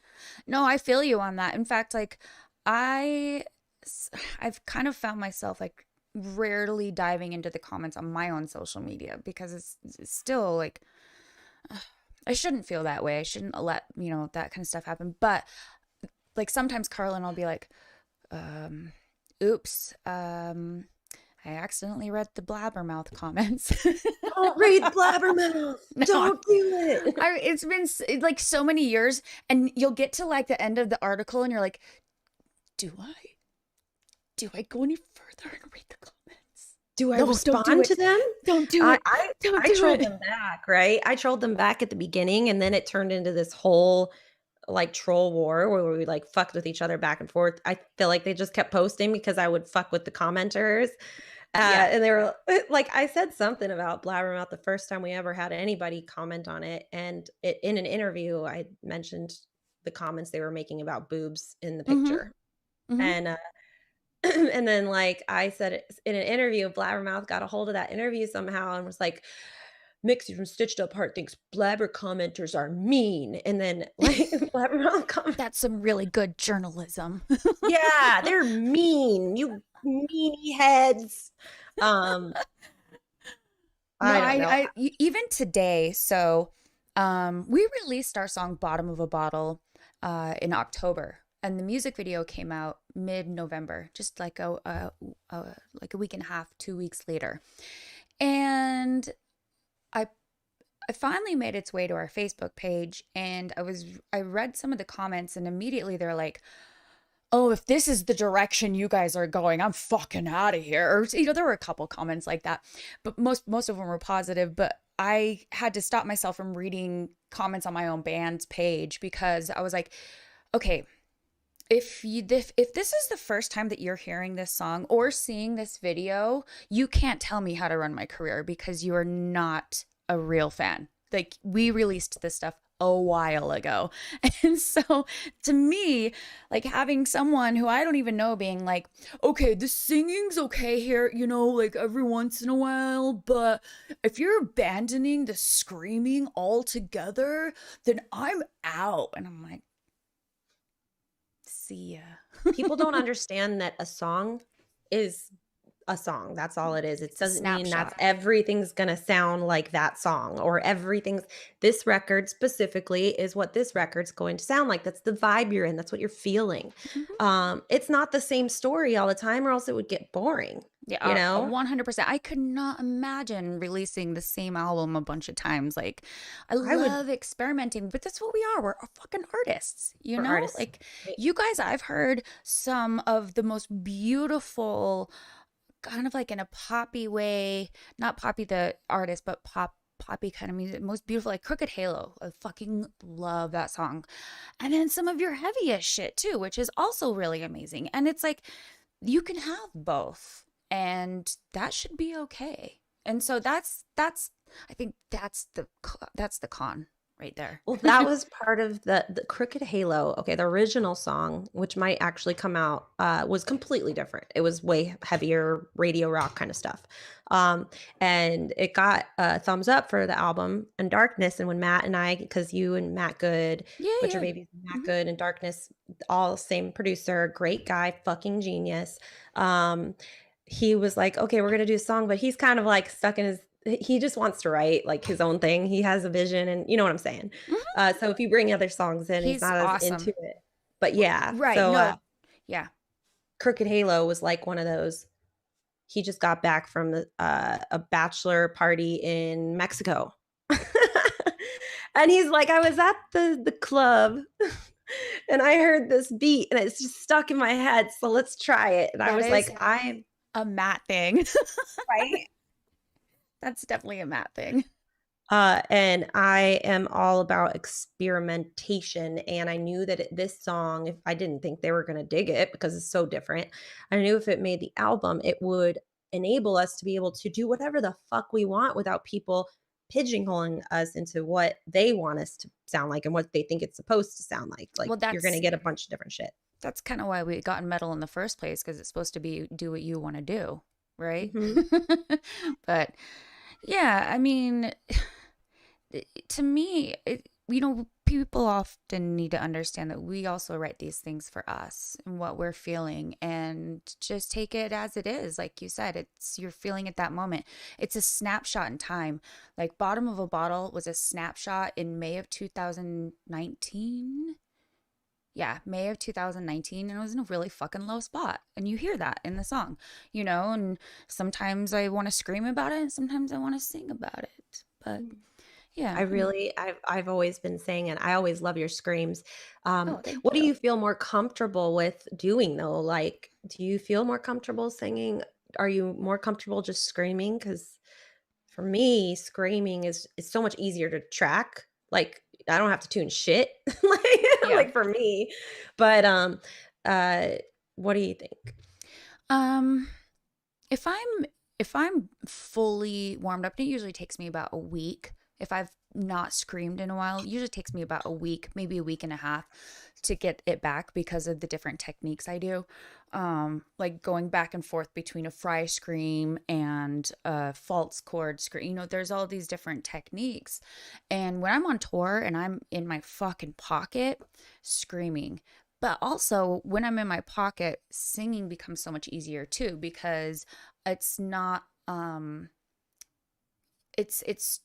No, I feel you on that. In fact, like I I've kind of found myself like rarely diving into the comments on my own social media because it's still like I shouldn't feel that way. I shouldn't let, that kind of stuff happen. But like sometimes Carlin will be like, oops, I accidentally read the blabbermouth comments. Don't read Blabbermouth. No, Don't do it. it's been like so many years, and you'll get to like the end of the article, and you're like, do I? Do I go any further and read the comments? Do I No, don't do respond it. to them? Don't do I it. I Don't I do trolled it. them back, right? I trolled them back at the beginning, and then it turned into this whole, like, troll war where we, like, fucked with each other back and forth. I feel like they just kept posting because I would fuck with the commenters, Yeah. and they were like, I said something about Blabbermouth the first time we ever had anybody comment on it, and in an interview, I mentioned the comments they were making about boobs in the Mm-hmm. picture, Mm-hmm. and, and then, like, I said it in an interview, Blabbermouth got a hold of that interview somehow and was like, "Mixi from Stitched Up Heart thinks blabber commenters are mean," and then, like, Blabbermouth comment That's some really good journalism. "Yeah, they're mean, you meanie heads." Um, No, I don't know. even today, so we released our song Bottom of a Bottle in October, and the music video came out mid-November, just like like a week and a half, 2 weeks later. And I it finally made its way to our Facebook page, and I read some of the comments, and immediately they're like, "Oh, if this is the direction you guys are going, I'm fucking out of here." Or, there were a couple comments like that, but most of them were positive. But I had to stop myself from reading comments on my own band's page because I was like, okay, if this is the first time that you're hearing this song or seeing this video, you can't tell me how to run my career because you are not a real fan. Like, we released this stuff a while ago. And so to me, like, having someone who I don't even know being like, okay, the singing's okay here, like every once in a while, but if you're abandoning the screaming altogether, then I'm out. And I'm like, see ya. People don't understand that a song is a song. That's all it is. It doesn't mean that's everything's going to sound like that song or this record specifically is what this record's going to sound like. That's the vibe you're in. That's what you're feeling. Mm-hmm. It's not the same story all the time or else it would get boring. Yeah, 100%. I could not imagine releasing the same album a bunch of times. Like, I love experimenting, but that's what we are. We're fucking artists, We're artists. Like, you guys, I've heard some of the most beautiful, kind of like in a poppy way, not Poppy the artist, but poppy kind of music, most beautiful, like Crooked Halo. I fucking love that song. And then some of your heaviest shit too, which is also really amazing. And it's like, you can have both, and that should be okay. And so that's I think that's the con right there. Well, that was part of the Crooked Halo. Okay, the original song, which might actually come out, was completely different. It was way heavier radio rock kind of stuff. And it got a thumbs up for the album and Darkness. And when Matt and I, because you and Matt Good, Butcher Babies, Matt Good and Darkness, all same producer, great guy, fucking genius. He was like, okay, we're gonna do a song, but he's kind of like stuck in he just wants to write like his own thing. He has a vision and you know what I'm saying. Mm-hmm. So if you bring other songs in, he's not as into it. But yeah. Right. So No. Yeah. Crooked Halo was like one of those he just got back from a bachelor party in Mexico. And he's like, I was at the club and I heard this beat and it's just stuck in my head. So let's try it. And I That was is like, I'm a Matt thing. right. That's definitely a Matt thing. And I am all about experimentation. And I knew that this song, if I didn't think they were going to dig it because it's so different, I knew if it made the album, it would enable us to be able to do whatever the fuck we want without people pigeonholing us into what they want us to sound like and what they think it's supposed to sound like. Like Well, you're going to get a bunch of different shit. that's kind of why we got in metal in the first place, because it's supposed to be do what you want to do, right? Mm-hmm. But yeah, I mean, to me, people often need to understand that we also write these things for us and what we're feeling, and just take it as it is. Like you said, it's you're feeling at that moment. It's a snapshot in time. Like Bottom of a Bottle was a snapshot in May of 2019. Yeah, May of 2019, and it was in a really fucking low spot. And you hear that in the song, and sometimes I want to scream about it, and sometimes I want to sing about it. But yeah. I've always been saying it. I always love your screams. Oh, thank What do you. you feel more comfortable with doing though? Like, do you feel more comfortable singing? Are you more comfortable just screaming? Because for me, screaming is so much easier to track. Like, I don't have to tune shit. like, Yeah. like for me. But uh, what do you think? Um, if I'm fully warmed up, and it usually takes me about a week. If I've not screamed in a while, it usually takes me about a week, maybe a week and a half to get it back because of the different techniques I do. Like going back and forth between a fry scream and a false chord scream. There's all these different techniques. And when I'm on tour and I'm in my fucking pocket screaming, but also when I'm in my pocket, singing becomes so much easier too, because it's not it's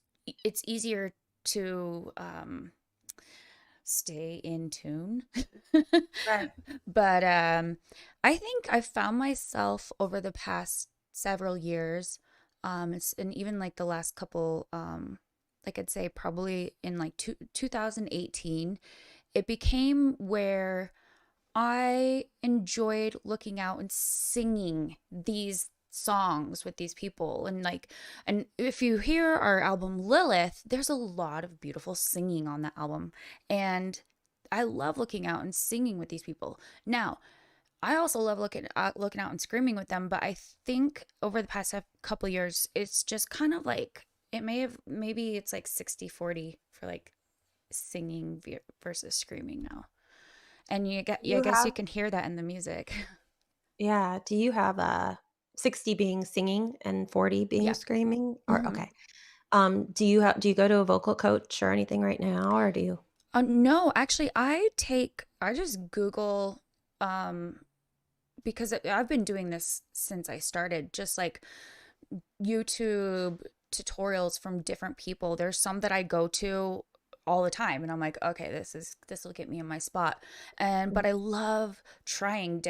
easier to stay in tune. Right. But I think I've found myself over the past several years, and even like the last couple, like I'd say probably in like 2018, it became where I enjoyed looking out and singing these songs with these people. And if you hear our album Lilith, there's a lot of beautiful singing on that album. And I love looking out and singing with these people. Now, I also love looking out and screaming with them, but I think over the past couple years, it's just kind of like maybe it's like 60-40 for like singing versus screaming now. And I You guess you have can hear that in the music. Yeah. Do you have 60 being singing and 40 being Yeah. screaming? Or Hmm. okay. Do you go to a vocal coach or anything right now, or do you? No, actually, I just Google, um, because I've been doing this since I started, just like YouTube tutorials from different people. There's some that I go to all the time, and I'm like, okay, this will get me in my spot. But I love trying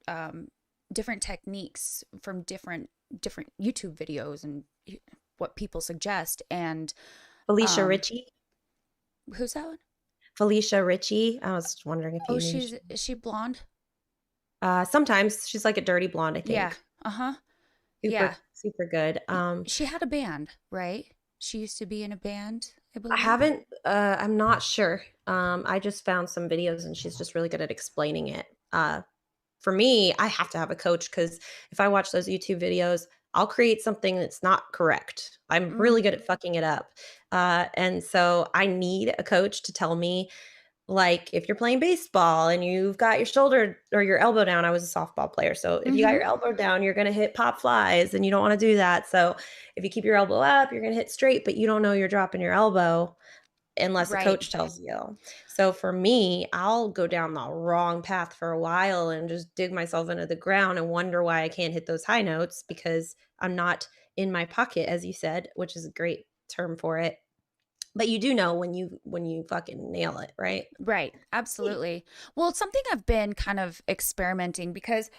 um different techniques from different YouTube videos and what people suggest. And Felicia um Ritchie? who's that one? Felicia Ritchie. I was wondering if Oh, you knew. is she blonde? Sometimes she's like a dirty blonde, I Yeah. think. Uh-huh. Yeah. Super, super good. She had a band, right? She used to be in a band, I I believe. haven't, I'm not sure. I just found some videos and she's just really good at explaining it. For me, I have to have a coach because if I watch those YouTube videos, I'll create something that's not correct. I'm Mm, really good at fucking it up. And so I need a coach to tell me, like, if you're playing baseball and you've got your shoulder or your elbow down, I was a softball player. So if you got mm-hmm. your elbow down, you're going to hit pop flies and you don't want to do that. So if you keep your elbow up, you're going to hit straight, but you don't know you're dropping your elbow unless a Right. coach tells you. So for me, I'll go down the wrong path for a while and just dig myself into the ground and wonder why I can't hit those high notes because I'm not in my pocket, as you said, which is a great term for it. But you do know when you fucking nail it, right? Right. Absolutely. Well, it's something I've been kind of experimenting because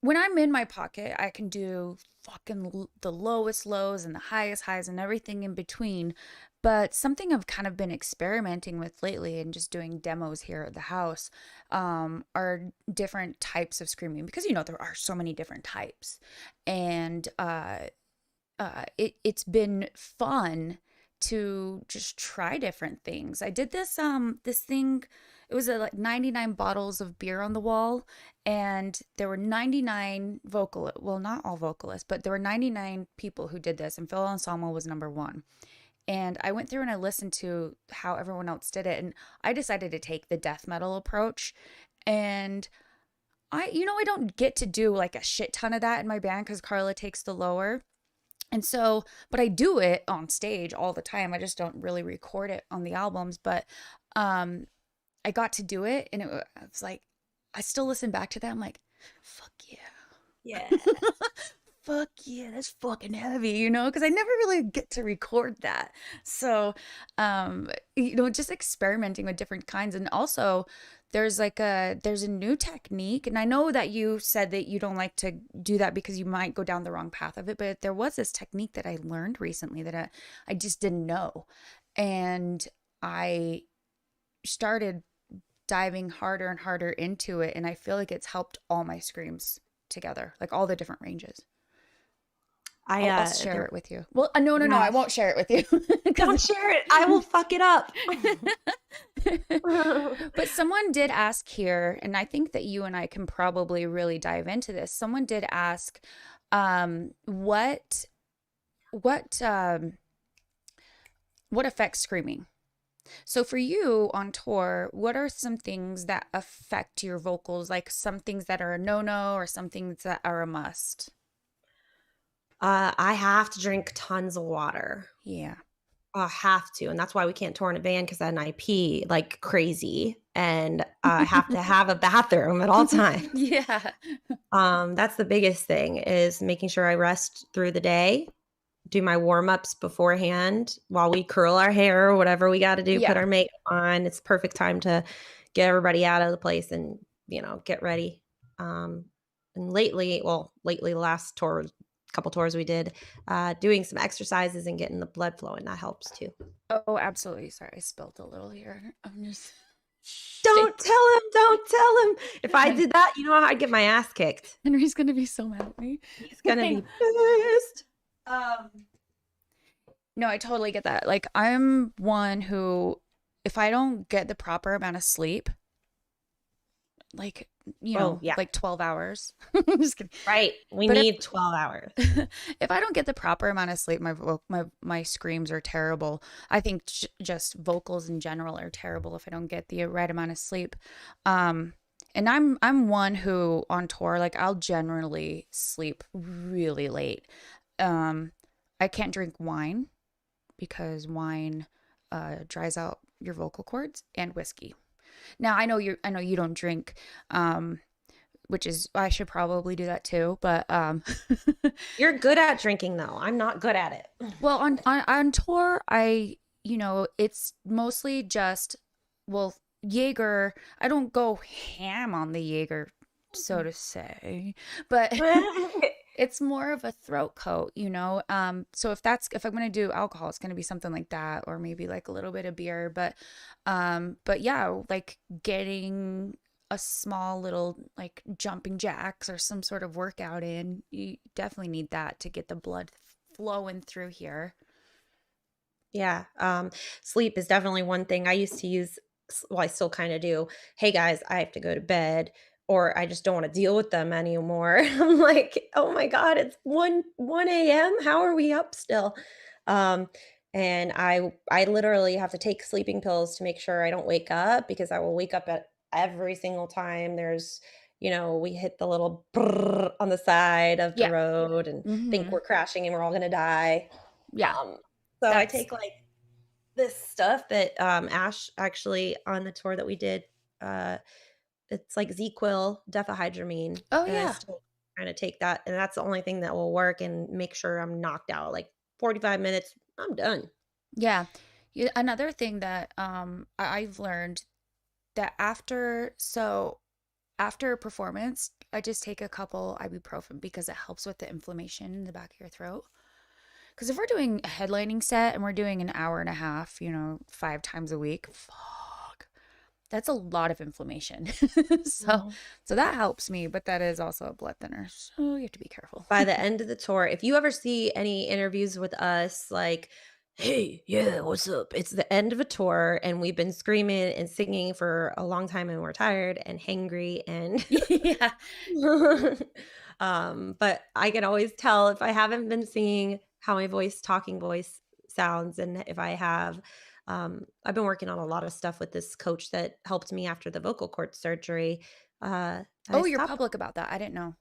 when I'm in my pocket, I can do the lowest lows and the highest highs and everything in between. But something I've kind of been experimenting with lately and just doing demos here at the house are different types of screaming because there are so many different types, and it's been fun to just try different things. I did this thing. It was like 99 bottles of beer on the wall, and there were 99 well, not all vocalists, but there were 99 people who did this, and Phil Anselmo was number one. And I went through and I listened to how everyone else did it, and I decided to take the death metal approach. And I don't get to do like a shit ton of that in my band because Carla takes the lower. And so, but I do it on stage all the time. I just don't really record it on the albums. But I got to do it, and it was like, I still listen back to that. I'm like, fuck yeah. Yeah. Fuck yeah, that's fucking heavy, because I never really get to record that. So, just experimenting with different kinds. And also, there's a new technique. And I know that you said that you don't like to do that because you might go down the wrong path of it. But there was this technique that I learned recently that I just didn't know. And I started diving harder and harder into it. And I feel like it's helped all my screams together, like all the different ranges. I'll share it with you. Well, no, I won't share it with you. Don't share it. I will fuck it up. But someone did ask here, and I think that you and I can probably really dive into this. Someone did ask, what affects screaming? So for you on tour, what are some things that affect your vocals? Like some things that are a no-no or some things that are a must? I have to drink tons of water. Yeah. I have to. And that's why we can't tour in a van, because then I pee like crazy. And I have to have a bathroom at all times. Yeah. That's the biggest thing, is making sure I rest through the day, do my warm-ups beforehand while we curl our hair or whatever we got to do, put our makeup on. It's perfect time to get everybody out of the place and, get ready. And lately, the last couple tours we did, doing some exercises and getting the blood flowing, that helps too. Oh, absolutely. Sorry, I spilled a little here. I'm just don't tell him. If I did that, I'd get my ass kicked. Henry's gonna be so mad at me. He's gonna be pissed. No, I totally get that. Like, I'm one who, if I don't get the proper amount of sleep, like, like 12 hours. I'm just kidding. Right. We need 12 hours. If I don't get the proper amount of sleep, my screams are terrible. I think just vocals in general are terrible if I don't get the right amount of sleep. And I'm one who on tour, like, I'll generally sleep really late. I can't drink wine because wine dries out your vocal cords, and whiskey. Now, I know you don't drink, which is, I should probably do that too, but you're good at drinking though. I'm not good at it. Well, on tour, it's mostly just, Jaeger. I don't go ham on the Jaeger, so to say, but it's more of a throat coat, so if I'm going to do alcohol, it's going to be something like that, or maybe like a little bit of beer, but yeah, like getting a small little like jumping jacks or some sort of workout in, you definitely need that to get the blood flowing through here. Yeah. Sleep is definitely one thing I used to use. Well, I still kind of do. Hey guys, I have to go to bed, or I just don't want to deal with them anymore. I'm like, oh my God, it's 1 a.m. How are we up still? And I literally have to take sleeping pills to make sure I don't wake up, because I will wake up at every single time there's, we hit the little brrr on the side of the road and think we're crashing and we're all going to die. Yeah. So I take like this stuff that Ash actually on the tour that we did, it's like ZQuil diphenhydramine. Oh yeah. I'm still trying to take that, and that's the only thing that will work and make sure I'm knocked out. Like 45 minutes, I'm done. Yeah. Another thing that I've learned, that after a performance, I just take a couple ibuprofen because it helps with the inflammation in the back of your throat. Because if we're doing a headlining set and we're doing an hour and a half, 5 times a week, fuck, that's a lot of inflammation. so Mhm. so that helps me, but that is also a blood thinner. So you have to be careful. By the end of the tour, if you ever see any interviews with us, like, hey, yeah, what's up? It's the end of a tour, and we've been screaming and singing for a long time, and we're tired and hangry and Yeah. but I can always tell if I haven't been singing how my talking voice sounds, and if I have. I've been working on a lot of stuff with this coach that helped me after the vocal cord surgery. I Oh, you're stopped. public about that. I didn't know.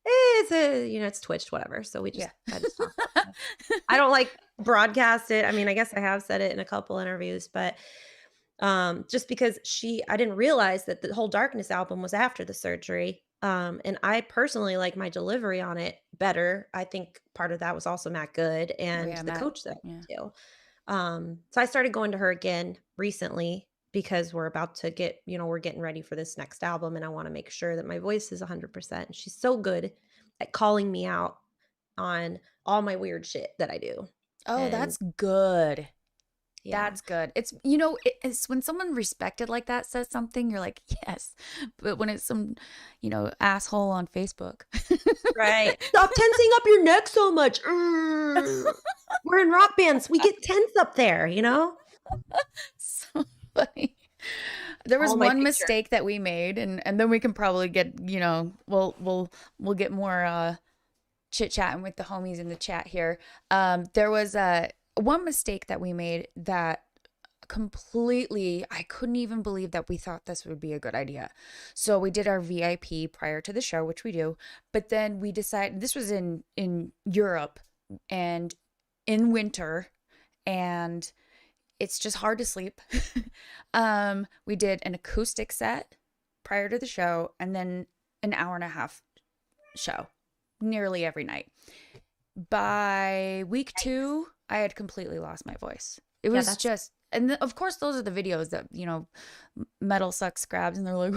It's twitched, whatever. So Yeah. I just talk about stuff. I don't like broadcast it. I mean, I guess I have said it in a couple interviews, but just because I didn't realize that the whole Darkness album was after the surgery. And I personally like my delivery on it better. I think part of that was also Matt Good Oh and yeah, the Matt. coach that I Yeah. went to. So I started going to her again recently because we're about to we're getting ready for this next album and I want to make sure that my voice is 100%. She's so good at calling me out on all my weird shit that I do. Oh, And that's good. yeah. That's good. It's when someone respected like that says something, you're like, yes. But when it's some, asshole on Facebook. Right. Stop tensing up your neck so much. We're in rock bands. We get tense up there, So funny. There was All my one pictures. mistake that we made, and then we can probably get, we'll get more chit chatting with the homies in the chat here. There was one mistake that we made that completely, I couldn't even believe that we thought this would be a good idea. So we did our VIP prior to the show, which we do, but then we decided, this was in Europe and in winter, and it's just hard to sleep. We did an acoustic set prior to the show and then an hour and a half show nearly every night. By week 2, I had completely lost my voice. It was just, and of course, those are the videos that, Metal Sucks grabs and they're like,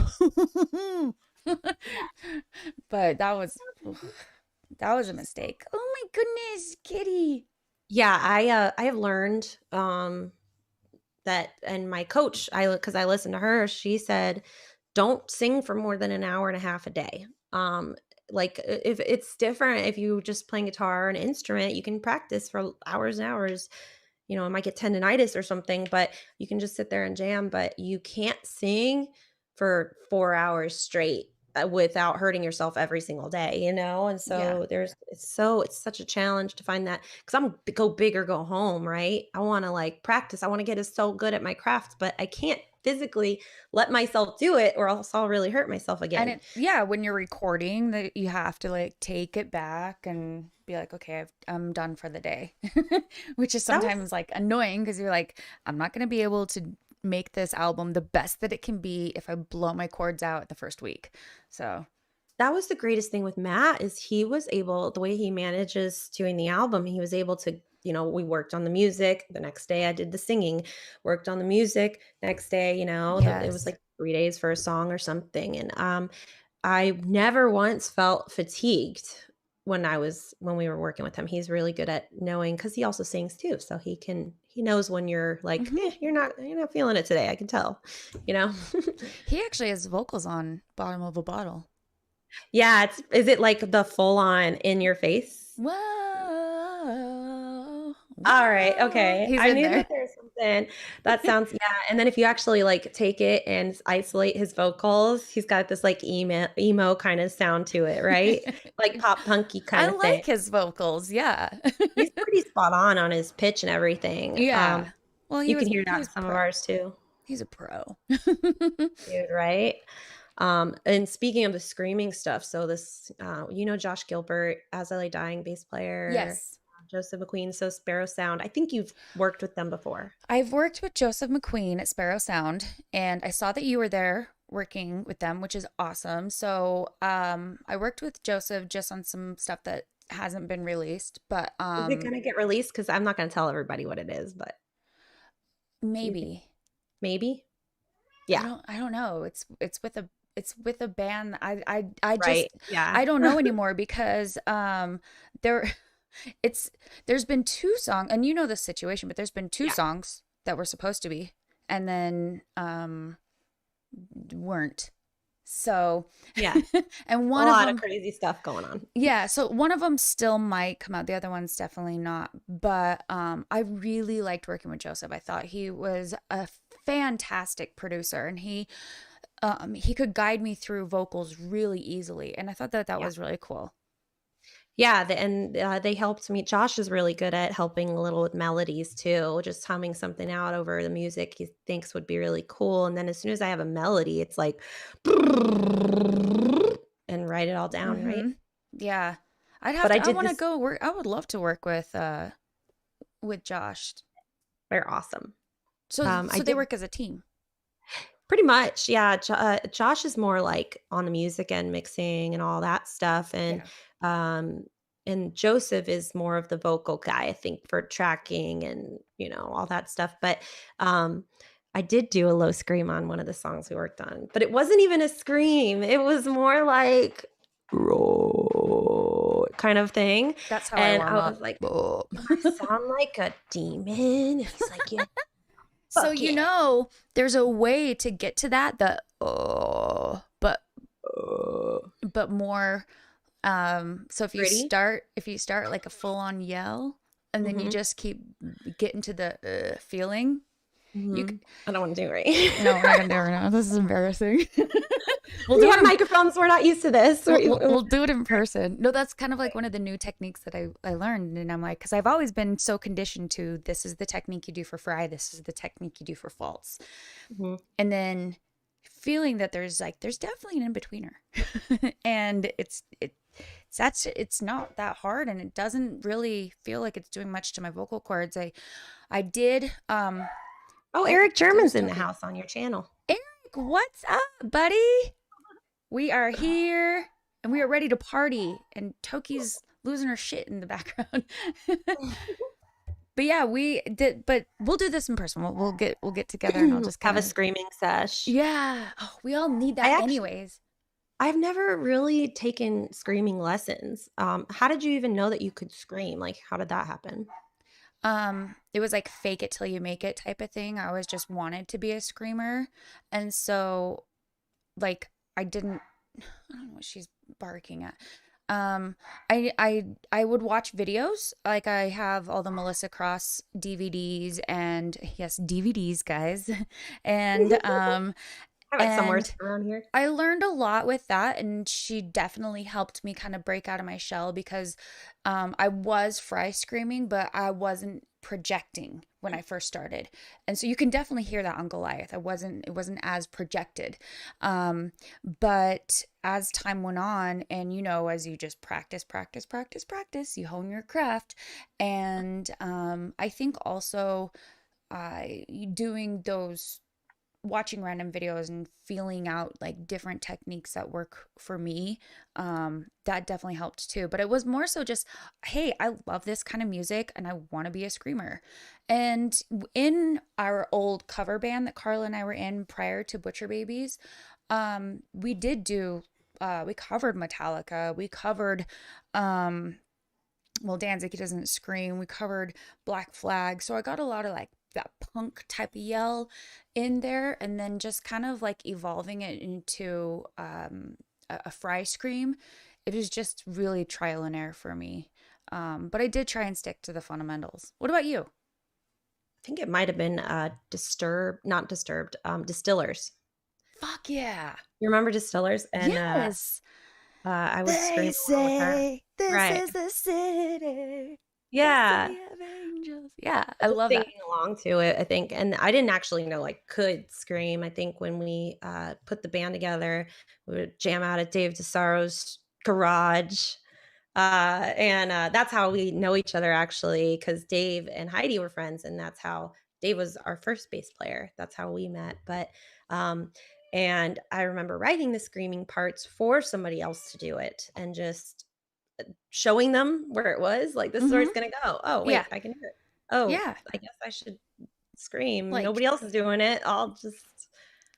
but that was a mistake. Oh my goodness, kitty. Yeah, I have learned that, and my coach, because I listened to her, she said, don't sing for more than an hour and a half a day. Like if it's different, if you just playing guitar or an instrument, you can practice for hours and hours. It might get tendonitis or something, but you can just sit there and jam. But you can't sing for 4 hours straight without hurting yourself every single day, And Yeah. so it's such a challenge to find that, because I'm go big or go home, right? I want to like practice. I want to get so good at my craft, but I can't physically let myself do it or else I'll really hurt myself And again. when you're recording, that you have to like take it back and be like, okay, I'm done for the day, which is That was sometimes like annoying because you're like, I'm not going to be able to make this album the best that it can be if I blow my chords out the first week. So That was the greatest thing with Matt, is he was able, the way he manages doing the album, he was able to, we worked on the music. The next day I did the singing, worked on the music. Next day, it was yes. like 3 days for a song or something. And I never once felt fatigued when we were working with him. He's really good at knowing, because he also sings too. So he knows when you're like, you're not feeling it today. I can tell, you know? He actually has vocals on Bottom of a Bottle. Yeah, is it like the full on in your face? Whoa, All right, whoa. okay. He's I in knew there. that there's something that sounds, yeah, and then if you actually like take it and isolate his vocals, he's got this like emo kind of sound to it, right? Like pop punky I kind of thing. like his vocals. Yeah. He's pretty spot on his pitch and everything. Yeah. Well, You can hear he that in was some of pro. ours too, He's a pro. dude, right? And speaking of the screaming stuff, so this, Josh Gilbert, As I Lay Dying, bass player, Yes. Joseph McQueen, so Sparrow Sound. I think you've worked with them before. I've worked with Joseph McQueen at Sparrow Sound, and I saw that you were there working with them, which is awesome. So, I worked with Joseph just on some stuff that hasn't been released, but Is it gonna get released? Because I'm not gonna tell everybody what it is, but do you think maybe. maybe? I Yeah. don't I don't know. It's with it's with a band that I Right. just Yeah. I don't know anymore because there it's there's been two songs, and you know the situation, but there's been two Yeah. songs that were supposed to be and then weren't. So, Yeah. and A one of lot of them, crazy stuff going on. yeah, so one of them still might come out. The other one's definitely not. But I really liked working with Joseph. I thought he was a fantastic producer, and he could guide me through vocals really easily, and I thought that that Yeah. was really cool. Yeah, they helped me. Josh is really good at helping a little with melodies too, just humming something out over the music he thinks would be really cool, and then as soon as I have a melody, it's like and write it all down, right? Mm-hmm. Yeah. But I I did want to this. go work. I would love to work with Josh. They're awesome. I So they did work as a team. pretty much, yeah. Josh is more like on the music and mixing and all that stuff, Yeah. um, and Joseph is more of the vocal guy, I think, for tracking and all that stuff. But I did do a low scream on one of the songs we worked on, but it wasn't even a scream. It was more like roar kind of thing, That's how I and warm I was up. like, "Do I sound like a demon?" And he's like, "Yeah, So fuck you yeah." know, there's a way to get to that. The oh, but more. So Pretty. if you start like a full on yell, and then you Mhm. just keep getting to the feeling, you. Mhm. I don't wanna do it right. No, we're not gonna do it right now. This is embarrassing. We'll We do have it. microphones, we're not used to this. We'll do it in person. No, that's kind of like one of the new techniques that I learned, and I'm like, because I've always been so conditioned to this is the technique you do for fry, this is the technique you do for false, Mhm. and then feeling that there's definitely an in-betweener, and it's not that hard, and it doesn't really feel like it's doing much to my vocal cords. I did Oh, oh, Eric there's German's in the Toki. house on your channel. Eric, what's up, buddy? We are here and we are ready to party. And Toki's losing her shit in the background. But yeah, we did. But we'll do this in person. We'll get together and I'll just Have kind a of screaming sesh. yeah. Oh, we all need I that actually anyways. I've never really taken screaming lessons. How did you even know that you could scream? Like, how did that happen? It was like fake it till you make it type of thing. I always just wanted to be a screamer, and so like I didn't. I don't know what she's barking at. Um, I would watch videos. Like I have all the Melissa Cross DVDs and yes, DVDs, guys. And I have it somewhere and around here. I learned a lot with that, and she definitely helped me kind of break out of my shell because I was fry screaming, but I wasn't projecting when I first started. And so you can definitely hear that on Goliath. It wasn't as projected. But as time went on, and as you just practice, you hone your craft. And I think also doing those watching random videos and feeling out like different techniques that work for me, that definitely helped too. But it was more so just, hey, I love this kind of music and I want to be a screamer. And in our old cover band that Carla and I were in prior to Butcher Babies, we did do we covered Metallica, we covered well, Danzig doesn't scream. We covered Black Flag. So I got a lot of like that punk type of yell in there, and then just kind of like evolving it into a fry scream. It was just really trial and error for me. But I did try and stick to the fundamentals. What about you? I think it might have been not disturbed, distillers. Fuck yeah. You remember distillers? And Yes. I would They scream along with her. say this Right. is the city. The Yeah. city of angels. Yeah, I I was love that. singing along to it, I think, and I didn't actually know I could scream. I think when we put the band together, we would jam out at Dave DeSaro's garage, and that's how we know each other actually, because Dave and Heidi were friends, and that's how Dave was our first bass player. That's how we met. But um, and I remember writing the screaming parts for somebody else to do it, and just showing them where it was, like, "This is where Mm-hmm. it's gonna go. Oh, Yeah. wait, I can do it. Oh, Yeah. I guess I should scream. Like Nobody else is doing it. I'll just"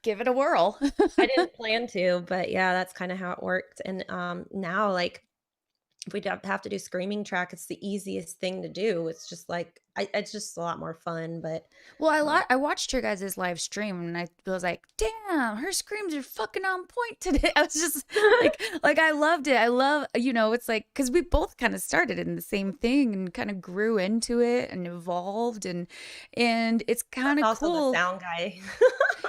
give it a whirl. I didn't plan to, but yeah, that's kind of how it worked. And now, like, if we have to do screaming track, it's the easiest thing to do. It's just like it's just a lot more fun. But Well, um, I watched your guys' live stream and I was like, damn, her screams are fucking on point today. I was just like I loved it. I love, it's like, because we both kind of started in the same thing and kind of grew into it and evolved, and it's kind that's of also the cool. sound guy.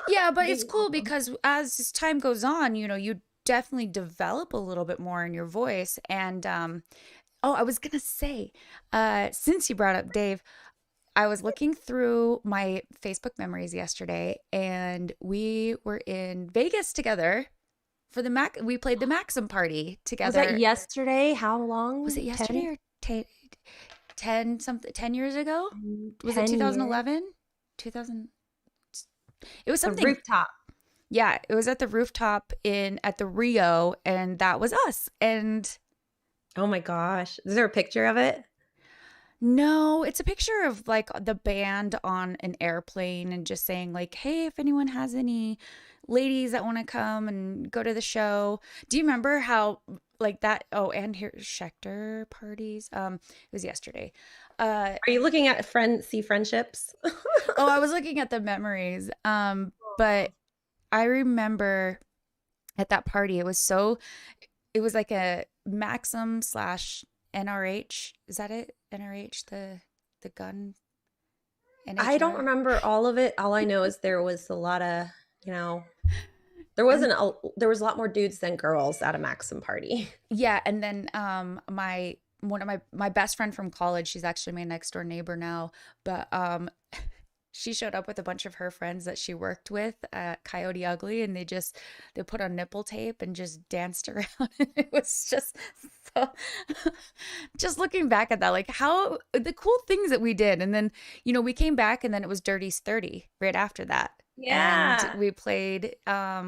Yeah, but it's He's cool awesome. because as time goes on, you definitely develop a little bit more in your voice. And oh, I was gonna say, since you brought up Dave, I was looking through my Facebook memories yesterday, and we were in Vegas together for the Mac. We played the Maxim party Was that together. yesterday? How Was it long? yesterday or 10 something 10 years ago? Was it 10 years? 2011? 2000. It was The something. rooftop. Yeah, it was at the rooftop in at the Rio, and that was us. And Oh my gosh. Is there a picture of it? no, it's a picture of like the band on an airplane and just saying like, "Hey, if anyone has any ladies that want to come and go to the show." Do you remember how like that? Oh, and here Schechter parties. It was yesterday. Are you looking at friendships? Oh, I was looking at the memories. But I remember at that party, it was like a Maxim slash NRH. Is that it? NRH, the gun, I don't NHR. remember all of it. All I know is there was a lot of, you know, there was a lot more dudes than girls at a Maxim party. Yeah, and then my one of my best friend from college, she's actually my next door neighbor now, but she showed up with a bunch of her friends that she worked with at Coyote Ugly, and they put on nipple tape and just danced around. It was just so just looking back at that, like how the cool things that we did. And then, we came back and then it was Dirty's 30 right after that. And Yeah. we played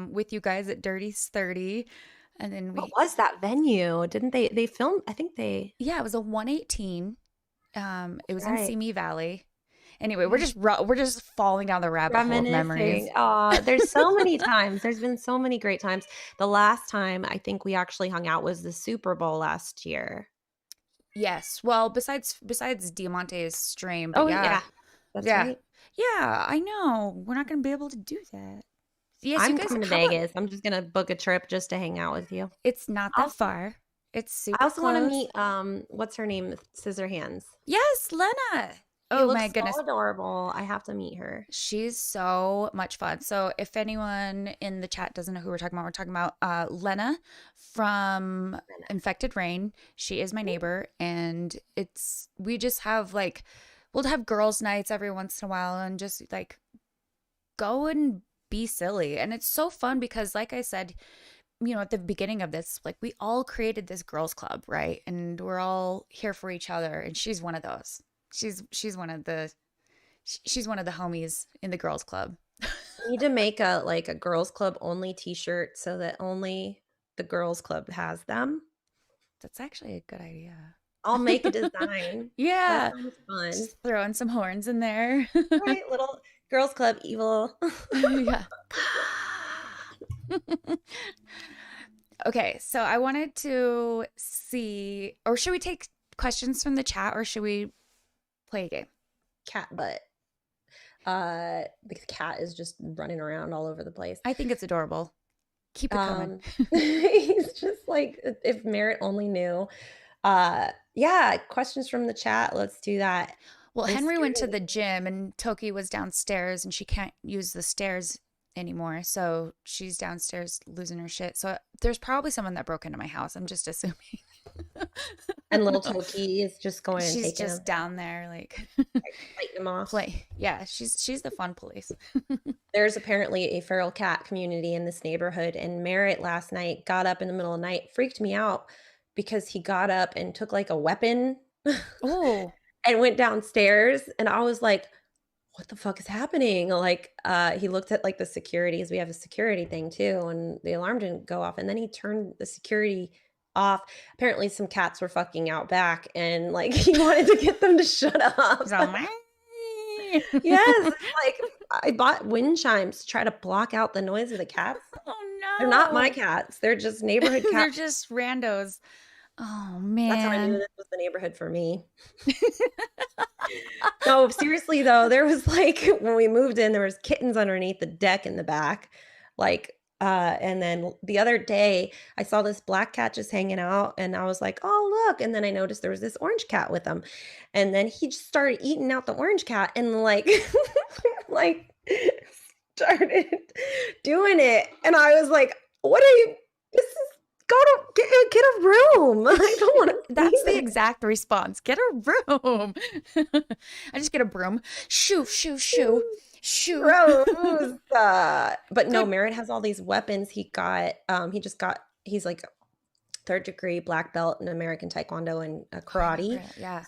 with you guys at Dirty's 30. And then What was that venue? Didn't they film? I think they, yeah, it was a 118. It that's was in right. Simi Valley. Anyway, Yeah. we're just falling down the rabbit hole of Reminiscing. memories. Oh, there's so many times. There's been so many great times. The last time I think we actually hung out was the Super Bowl last year. Yes. Well, besides Diamante's stream, but Oh, yeah. yeah. That's Yeah. right. Yeah, I know. We're not going to be able to do that. Yes, you I'm guys, coming to how about Vegas. I'm just gonna book a trip just to hang out with you. it's not that Also, far. It's I super also want to close. meet what's her name? Scissor Hands. Yes, Lena. She Oh my looks so goodness. adorable. I have to meet her. She's so much fun. So if anyone in the chat doesn't know who we're talking about Lena from Infected Rain. She is my neighbor, and we just have like we'll have girls' nights every once in a while and just like go and be silly. And it's so fun because like I said, at the beginning of this, like we all created this girls club, right? And we're all here for each other, and she's one of those. She's one of the she's one of the homies in the girls club. We need to make a girls club only t-shirt so that only the girls club has them. That's actually a good idea. I'll make a design. That Yeah. sounds fun. Just throw in some horns in there. Right, little girls club evil. Yeah. Okay, so I wanted to see, or should we take questions from the chat or should we play a game? Cat butt. The cat is just running around all over the place. I think it's adorable. Keep it coming. He's just like, if Merritt only knew. Yeah, questions from the chat. Let's do that. Well, I'm Henry went to scared. the gym and Toki was downstairs and she can't use the stairs anymore. So she's downstairs losing her shit. So there's probably someone that broke into my house. I'm just assuming. And little Toki is just going and She's taking him, just down there like fighting him off. play. Yeah, she's the fun police. There's apparently a feral cat community in this neighborhood, and Merritt last night got up in the middle of the night, freaked me out because he got up and took like a weapon Oh, and went downstairs, and I was like, what the fuck is happening? Like, he looked at like the securities. We have a security thing too, and the alarm didn't go off. And then he turned the security off. Apparently, some cats were fucking out back, and like he wanted to get them to shut up. so Yes, it's like I bought wind chimes to try to block out the noise of the cats. Oh They're not my no. cats. They're just neighborhood They're cats. just randos. Oh That's how I knew man. this was the neighborhood for me. No, seriously though, there was like when we moved in, there was kittens underneath the deck in the back. Like and then the other day I saw this black cat just hanging out and I was like, "Oh, look." And then I noticed there was this orange cat with him. And then he just started eating out the orange cat and like like started doing it. And I was like, "What are you this is go to get a room. I don't want to see That's the this." exact response. Get a room. I just get a broom. Shoo, shoo, shoo, shoo. Gross. But no, Good. Merritt has all these weapons. He's like third degree black belt in American Taekwondo and I karate. remember it. Yeah.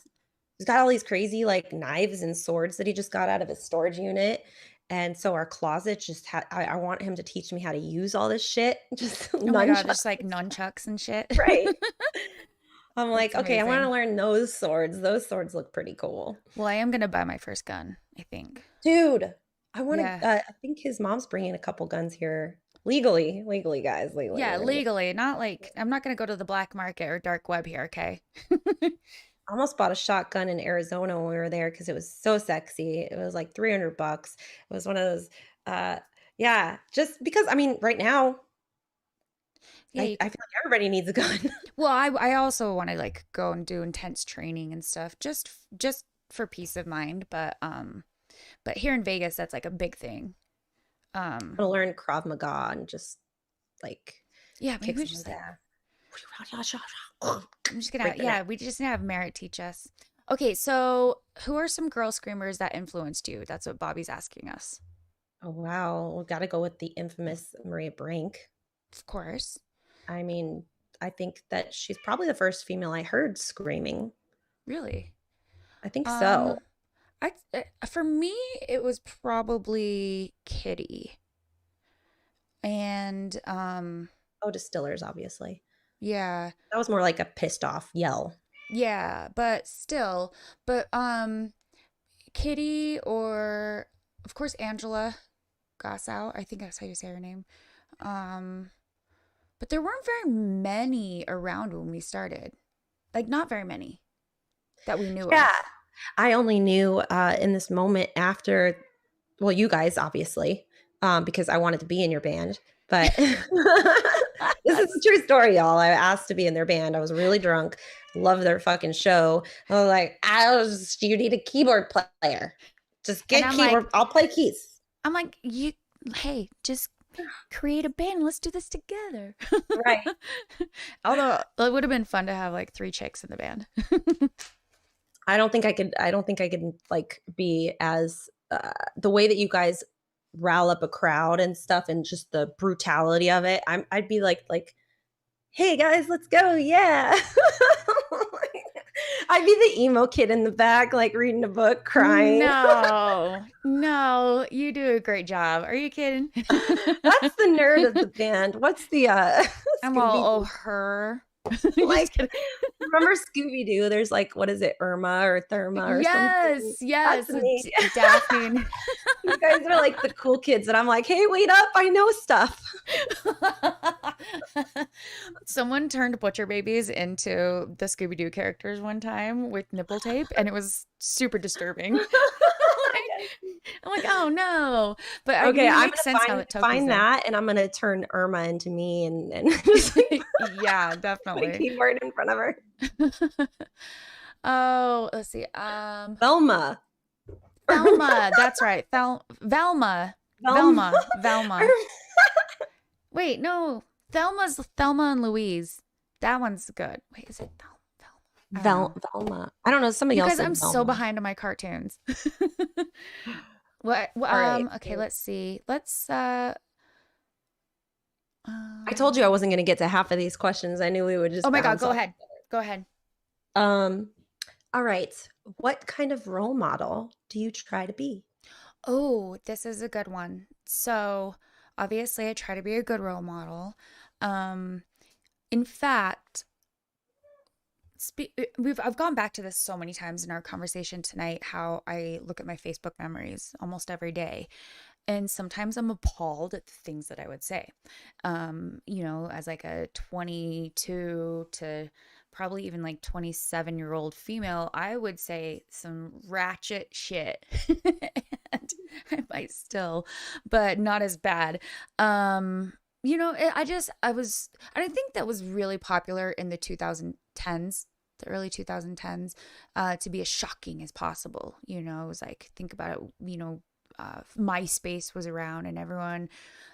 He's got all these crazy like knives and swords that he just got out of his storage unit. And so our closet just had, I want him to teach me how to use all this shit. Just Oh my God, nunchucks. just like nunchucks and shit. Right. I'm That's like, okay, I want to amazing. learn those swords. Those swords look pretty cool. Well, I am gonna buy my first gun, I think. Dude, I want Yeah. to, I think his mom's bringing a couple guns here legally, guys, legally. Yeah, We're gonna get, legally, not like I'm not gonna go to the black market or dark web here, okay? I almost bought a shotgun in Arizona when we were there because it was so sexy. It was like $300. It was one of those, uh, yeah, just because, I mean, right now, Yeah, you I feel like everybody needs a gun. well, I also want to like go and do intense training and stuff just for peace of mind, but here in Vegas that's like a big thing. I'm Um gonna learn Krav Maga and just like yeah, maybe kick we someone's just like ass. I'm just gonna Break the yeah, neck. we just need to have Merritt teach us. Okay, so who are some girl screamers that influenced you? That's what Bobby's asking us. Oh wow, we got to go with the infamous Maria Brink. Of course. I mean, I think that she's probably the first female I heard screaming. Really. I think so. Um for me it was probably Kitty. And Oh, Distillers, obviously. yeah. That was more like a pissed off yell. Yeah, but still, but Kitty or of course Angela Gossow, I think that's how you say her name. Um, but there weren't very many around when we started. Like not very many that we knew Yeah. of. I only knew in this moment after, well, you guys, obviously, because I wanted to be in your band. But this is a true story, y'all. I asked to be in their band. I was really drunk, loved their fucking show. I was like, you need a keyboard player. Just And get keyboard. I'll play keys. I'm like, hey, just create a band. Let's do this together. Right. Although it would have been fun to have like 3 chicks in the band. I don't think I could like be as the way that you guys rile up a crowd and stuff and just the brutality of it. I'd be like, hey guys, let's go. Yeah. I'd be the emo kid in the back, like reading a book, crying. No, you do a great job. Are you kidding? That's the nerd of the band. What's the I'm all, oh, Scooby-Doo? her. Like, remember Scooby-Doo? There's like, what is it, Irma or Therma or something? Yes, That's me. Daphne. You guys are like the cool kids, and I'm like, hey, wait up, I know stuff. Someone turned Butcher Babies into the Scooby-Doo characters one time with nipple tape, and it was super disturbing. I'm like, oh no. But I mean, it I'm makes sense now gonna that Toki's find there. that, and I'm gonna turn Irma into me, and just like Yeah, put a definitely. keyboard in front of her. Oh, let's see. Velma. Thelma, that's right. Velma. Velma. Wait, no. Thelma's Thelma and Louise. That one's good. Wait, is it Velma? Velma. I don't know. Somebody You else guys, said I'm so Velma. behind on my cartoons. What? All right. Okay, let's see. Let's I told you I wasn't going to get to half of these questions. I knew we would just oh my God, bounce go off ahead. each Go ahead. other. All right. What kind of role model do you try to be? Oh, this is a good one. So, obviously I try to be a good role model. In fact, I've gone back to this so many times in our conversation tonight, how I look at my Facebook memories almost every day. And sometimes I'm appalled at the things that I would say. As like a 22 to probably even like 27-year-old female, I would say some ratchet shit. And I might still, but not as bad. I think that was really popular in the 2010s, the early 2010s, to be as shocking as possible. It was like, think about it, MySpace was around and everyone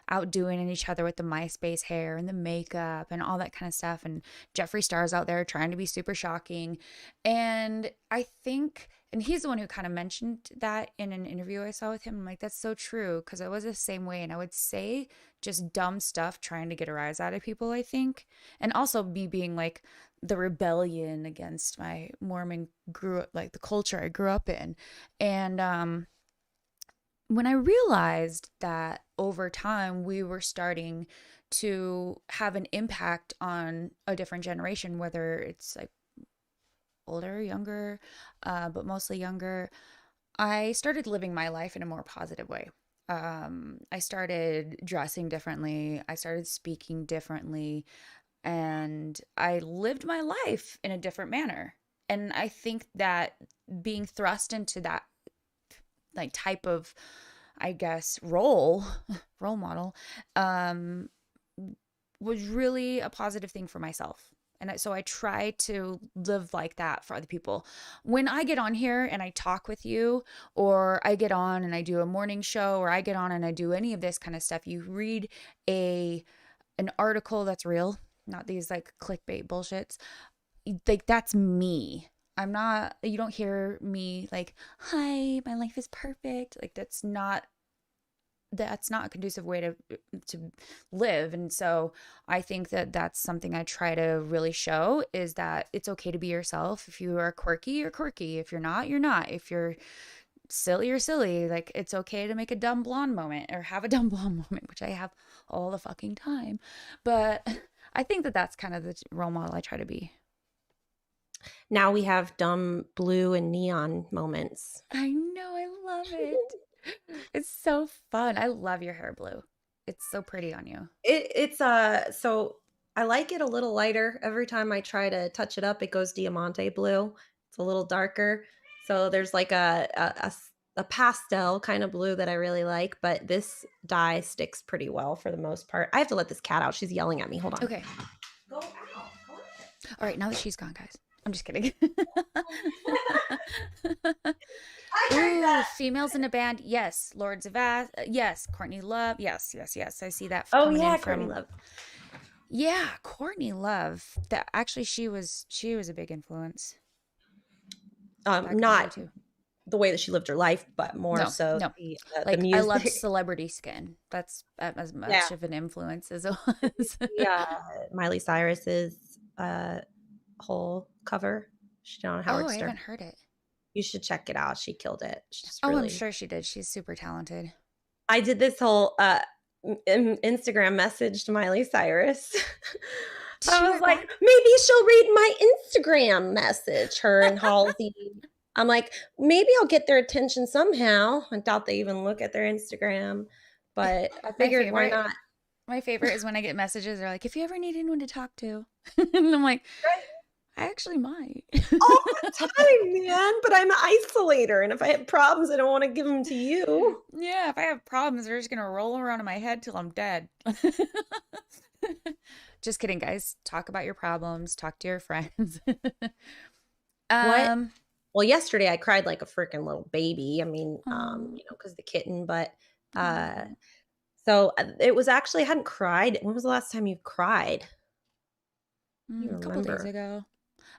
outdoing each other with the MySpace hair and the makeup and all that kind of stuff. And Jeffree Star's out there trying to be super shocking. And I think, and he's the one who kind of mentioned that in an interview I saw with him. I'm like, that's so true, because I was the same way. And I would say just dumb stuff trying to get a rise out of people, I think. And also me being like the rebellion against my Mormon like the culture I grew up in. And when I realized that over time we were starting to have an impact on a different generation, whether it's like older, younger, but mostly younger, I started living my life in a more positive way. I started dressing differently. I started speaking differently, and I lived my life in a different manner. And I think that being thrust into that like type of, I guess, role model, was really a positive thing for myself. And so I try to live like that for other people. When I get on here and I talk with you, or I get on and I do a morning show, or I get on and I do any of this kind of stuff, you read an article that's real, not these like clickbait bullshits. Like, that's me. You don't hear me like, hi, my life is perfect. Like, that's not a conducive way to live. And so I think that that's something I try to really show, is that it's okay to be yourself. If you are quirky, you're quirky. If you're not, you're not. If you're silly, you're silly. Like, it's okay to make a dumb blonde moment, or have a dumb blonde moment, which I have all the fucking time. But I think that that's kind of the role model I try to be. Now we have dumb blue and neon moments. I know, I love it. It's so fun. I love your hair blue. It's so pretty on you. It's so I like it a little lighter. Every time I try to touch it up, it goes diamante blue. It's a little darker. So there's like a pastel kind of blue that I really like, but this dye sticks pretty well for the most part. I have to let this cat out. She's yelling at me. Hold on. Okay. Go out. Go on. All right, now that she's gone, guys. I'm just kidding. Ooh, females in a band. Yes. Lords of Ass. Yes. Courtney Love. Yes. I see that. Oh yeah, Courtney Love. Yeah, Courtney Love. That actually, she was a big influence. Not the way that she lived her life, but more so like, the music. I love Celebrity Skin. That's as much of an influence as it was. Yeah, Miley Cyrus's whole cover. She did on Howard Stern. I haven't heard it. You should check it out. She killed it. I'm sure she did. She's super talented. I did this whole Instagram message to Miley Cyrus. I was like, maybe she'll read my Instagram message, her and Halsey. I'm like, maybe I'll get their attention somehow. I doubt they even look at their Instagram, but I figured, why not? My favorite is when I get messages. They're like, if you ever need anyone to talk to. And I'm like, I actually might. All the time, man. But I'm an isolator. And if I have problems, I don't want to give them to you. Yeah, if I have problems, they're just going to roll around in my head till I'm dead. Just kidding, guys. Talk about your problems. Talk to your friends. What? Well, yesterday I cried like a freaking little baby. I mean, because the kitten. But so it was actually, I hadn't cried. When was the last time you cried? A couple days ago.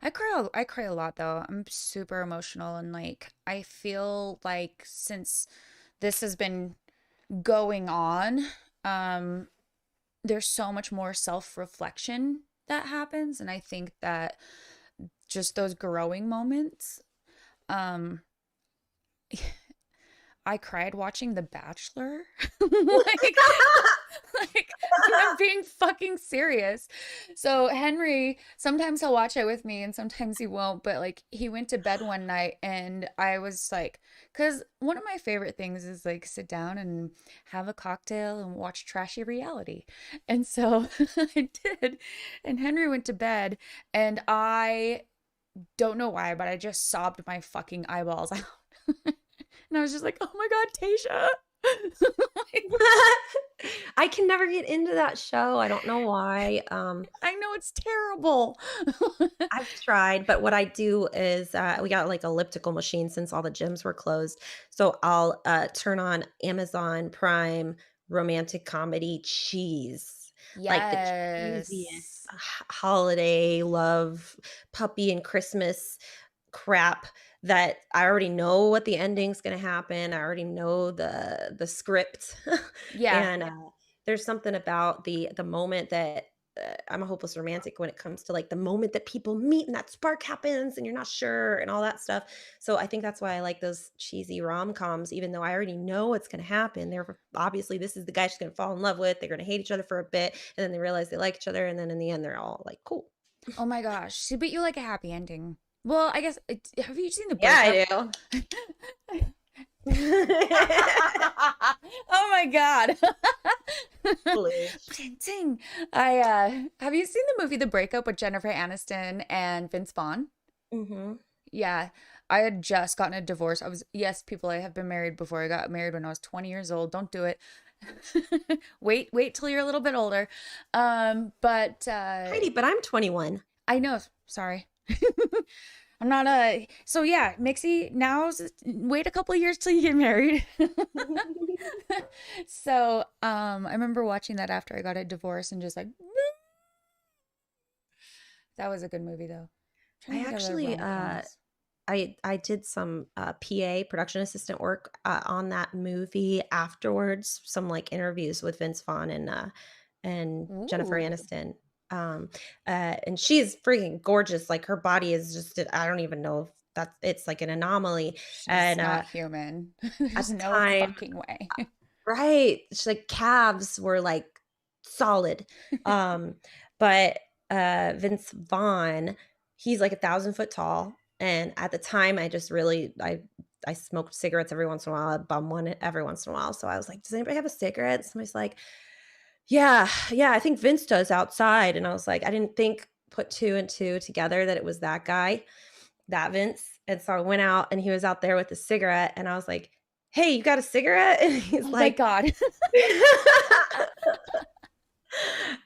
I cry a lot though. I'm super emotional, and like, I feel like since this has been going on, there's so much more self-reflection that happens, and I think that just those growing moments, I cried watching The Bachelor. like I'm being fucking being serious. So Henry, sometimes he'll watch it with me and sometimes he won't, but like he went to bed one night and I was like, because one of my favorite things is like sit down and have a cocktail and watch trashy reality. And so I did. And Henry went to bed and I don't know why, but I just sobbed my fucking eyeballs out. And I was just like, oh my God, Tasha. I can never get into that show. I don't know why. I know it's terrible. I've tried, but what I do is we got like elliptical machine since all the gyms were closed. So I'll turn on Amazon Prime romantic comedy cheese, like the cheesiest Yes. holiday love, puppy and Christmas crap that I already know what the ending's going to happen. I already know the script, Yeah. and there's something about the moment that I'm a hopeless romantic when it comes to like the moment that people meet and that spark happens and you're not sure and all that stuff. So I think that's why I like those cheesy rom-coms, even though I already know what's going to happen. They're obviously this is the guy she's going to fall in love with. They're going to hate each other for a bit, and then they realize they like each other, and then in the end they're all like cool. Oh my gosh. See, but you like a happy ending. Well, I guess, have you seen the Yeah, breakup? I do. Oh my God. Foolish. Ting. I have you seen the movie The Breakup with Jennifer Aniston and Vince Vaughn? Hmm. Yeah. I had just gotten a divorce. Yes, people, I have been married before. I got married when I was 20 years old. Don't do it. Wait till you're a little bit older. But Heidi, but I'm 21. I know, sorry. I'm not a so yeah, Mixi, wait a couple of years till you get married. So, I remember watching that after I got a divorce and just like that was a good movie though. Trying I to think of other actually rom-coms. I did some PA production assistant work on that movie afterwards, some like interviews with Vince Vaughn and Jennifer Ooh, Aniston. And she's freaking gorgeous. Like her body is just I don't even know if that's it's like an anomaly. she's And not human. at There's the no time, fucking way. right, she's like calves were like solid. Um, but Vince Vaughn, he's like 1,000 foot tall. And at the time, I just really I smoked cigarettes every once in a while. I'd bum one every once in a while. So I was like, "Does anybody have a cigarette?" Somebody's like, "Yeah, yeah, I think Vince does outside." And I was like, I didn't think put two and two together that it was that guy, that Vince. And so I went out and he was out there with a cigarette, and I was like, "Hey, you got a cigarette?" And he's Oh my like, God.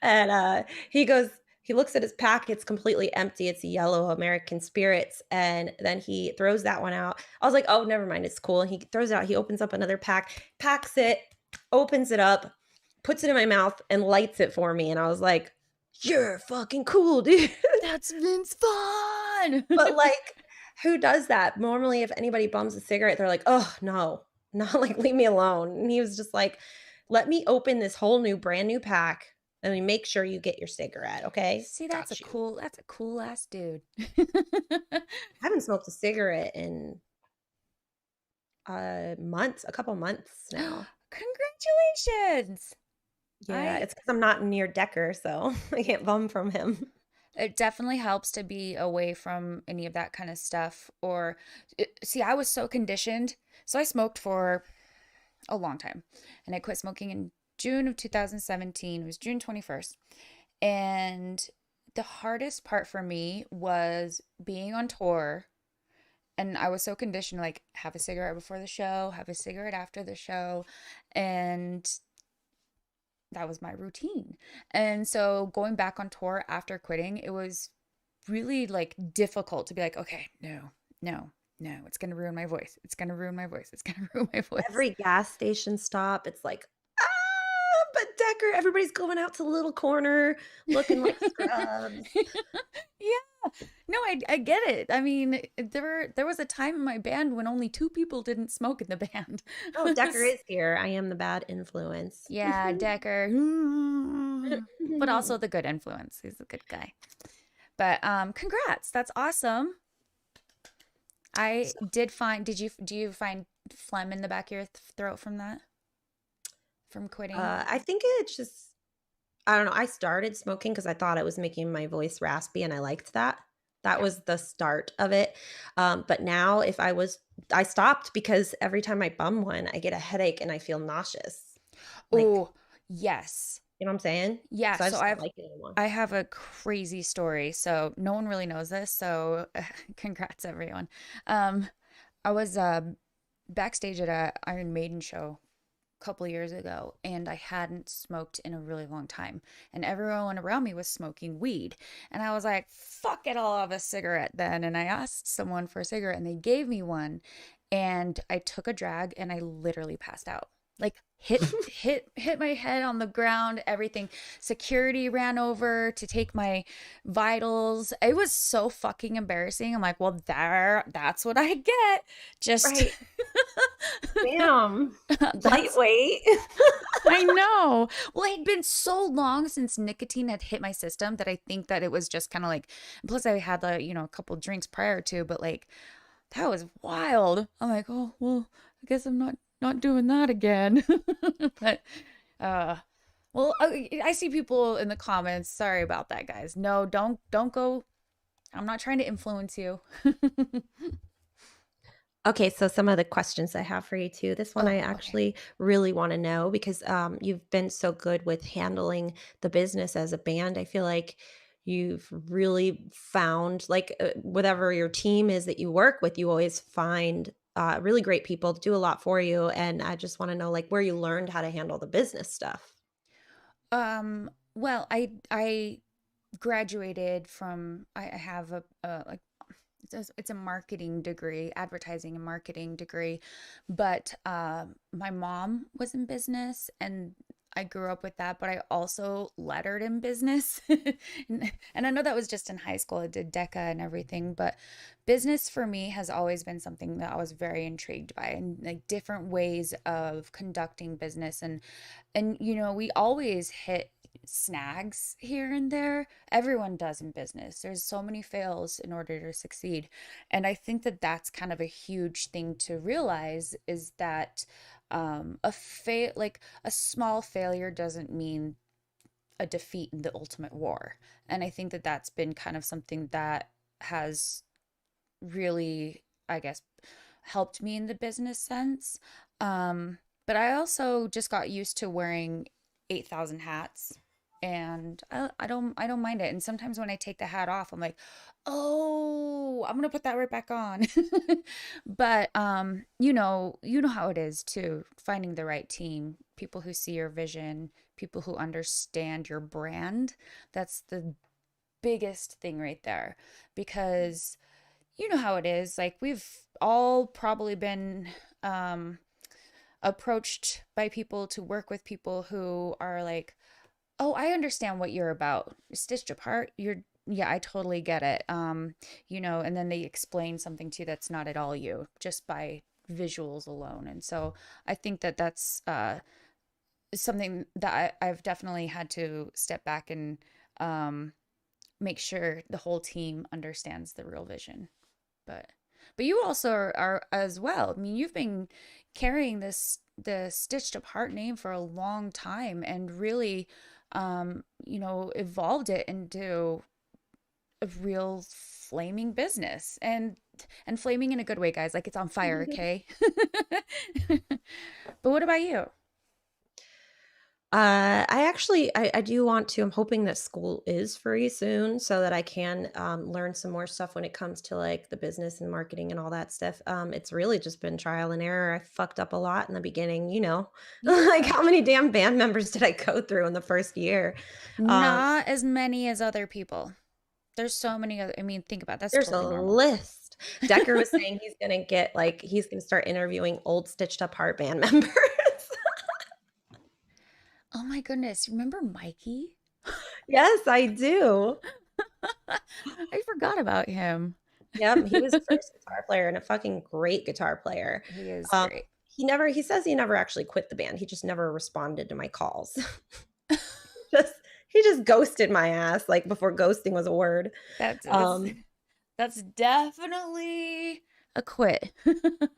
and he goes, he looks at his pack, it's completely empty. It's a yellow American Spirits. And then he throws that one out. I was like, oh, never mind. It's cool. And he throws it out. He opens up another pack, packs it, opens it up, puts it in my mouth, and lights it for me. And I was like, you're fucking cool, dude. That's Vince Vaughn. But like, who does that? Normally, if anybody bums a cigarette, they're like, oh, no, not like, leave me alone. And he was just like, let me open this whole new, brand new pack. And we make sure you get your cigarette. Okay. See, Got you. that's a cool ass dude. I haven't smoked a cigarette in months, a couple months now. Congratulations. Yeah, I it's because I'm not near Decker, so I can't bum from him. It definitely helps to be away from any of that kind of stuff see, I was so conditioned. So I smoked for a long time and I quit smoking in June of 2017. It was June 21st. And the hardest part for me was being on tour. And I was so conditioned, like, have a cigarette before the show, have a cigarette after the show. And that was my routine. And so going back on tour after quitting, it was really like difficult to be like, okay, no, it's going to ruin my voice. It's going to ruin my voice. It's going to ruin my voice. Every gas station stop, it's like, but Decker, everybody's going out to the little corner looking like scrubs. Yeah. No, I get it. I mean, there was a time in my band when only two people didn't smoke in the band. Oh, Decker is here. I am the bad influence. Yeah, Decker. But also the good influence. He's a good guy. But congrats. That's awesome. I So, did find do you find phlegm in the back of your throat from that? From quitting? I think it's just I don't know, I started smoking because I thought it was making my voice raspy, and I liked that. That Yeah. was the start of it. But now I stopped because every time I bum one, I get a headache and I feel nauseous. Like, Oh, yes. you know what I'm saying? Yeah, So I so just don't like it anymore. I have a crazy story. So no one really knows this, so congrats everyone. Um I was backstage at a Iron Maiden show a couple of years ago, and I hadn't smoked in a really long time. And everyone around me was smoking weed. And I was like, fuck it, I'll have a cigarette then. And I asked someone for a cigarette and they gave me one. And I took a drag and I literally passed out. Like hit my head on the ground, everything. Security ran over to take my vitals. It was so fucking embarrassing. I'm like, well, that's what I get. Just Right. Damn. that's Lightweight. I know. Well, it had been so long since nicotine had hit my system that I think that it was just kind of like, plus I had a couple drinks prior to, but like that was wild. I'm like, oh, well, I guess I'm not doing that again. But uh well, I see people in the comments. Sorry about that, guys. No, don't go. I'm not trying to influence you. Okay, so some of the questions I have for you too. This one I Oh, okay. actually really want to know because you've been so good with handling the business as a band. I feel like you've really found, like, whatever your team is that you work with, you always find really great people to do a lot for you. And I just want to know, like, where you learned how to handle the business stuff. Well, I graduated from I have a like it's a marketing degree, advertising and marketing degree, but my mom was in business and I grew up with that, but I also lettered in business. And I know that was just in high school. I did DECA and everything, but business for me has always been something that I was very intrigued by, and like different ways of conducting business. And we always hit snags here and there. Everyone does in business. There's so many fails in order to succeed. And I think that that's kind of a huge thing to realize, is that like a small failure doesn't mean a defeat in the ultimate war. And I think that that's been kind of something that has really, I guess, helped me in the business sense. But I also just got used to wearing 8,000 hats, and I don't mind it. And sometimes when I take the hat off, I'm like, "Oh, I'm gonna put that right back on." But you know how it is too, finding the right team, people who see your vision, people who understand your brand. That's the biggest thing right there, because you know how it is. Like, we've all probably been approached by people to work with people who are like, "Oh, I understand what you're about. Stitched apart. Yeah, I totally get it." And then they explain something to you that's not at all you, just by visuals alone. And so I think that that's something that I've definitely had to step back and um, make sure the whole team understands the real vision. But you also are as well. I mean, you've been carrying the Stitched Apart name for a long time, and really evolved it into a real flaming business, and flaming in a good way, guys. Like, it's on fire, okay? But what about you? I do want to. I'm hoping that school is free soon so that I can learn some more stuff when it comes to, like, the business and marketing and all that stuff. It's really just been trial and error. I fucked up a lot in the beginning, like, Yeah. how many damn band members did I go through in the first year? Um, Not as many as other people. There's so many other, I mean, think about it, that's there's a totally normal. list. Decker was saying he's gonna start interviewing old Stitched Apart band members. Oh my goodness. Remember Mikey? Yes, I do. I forgot about him. Yep, he was the first guitar player and a fucking great guitar player. He is Um, great. he says he never actually quit the band, he just never responded to my calls. Just he just ghosted my ass, like, before ghosting was a word. That's Um, that's definitely a quit.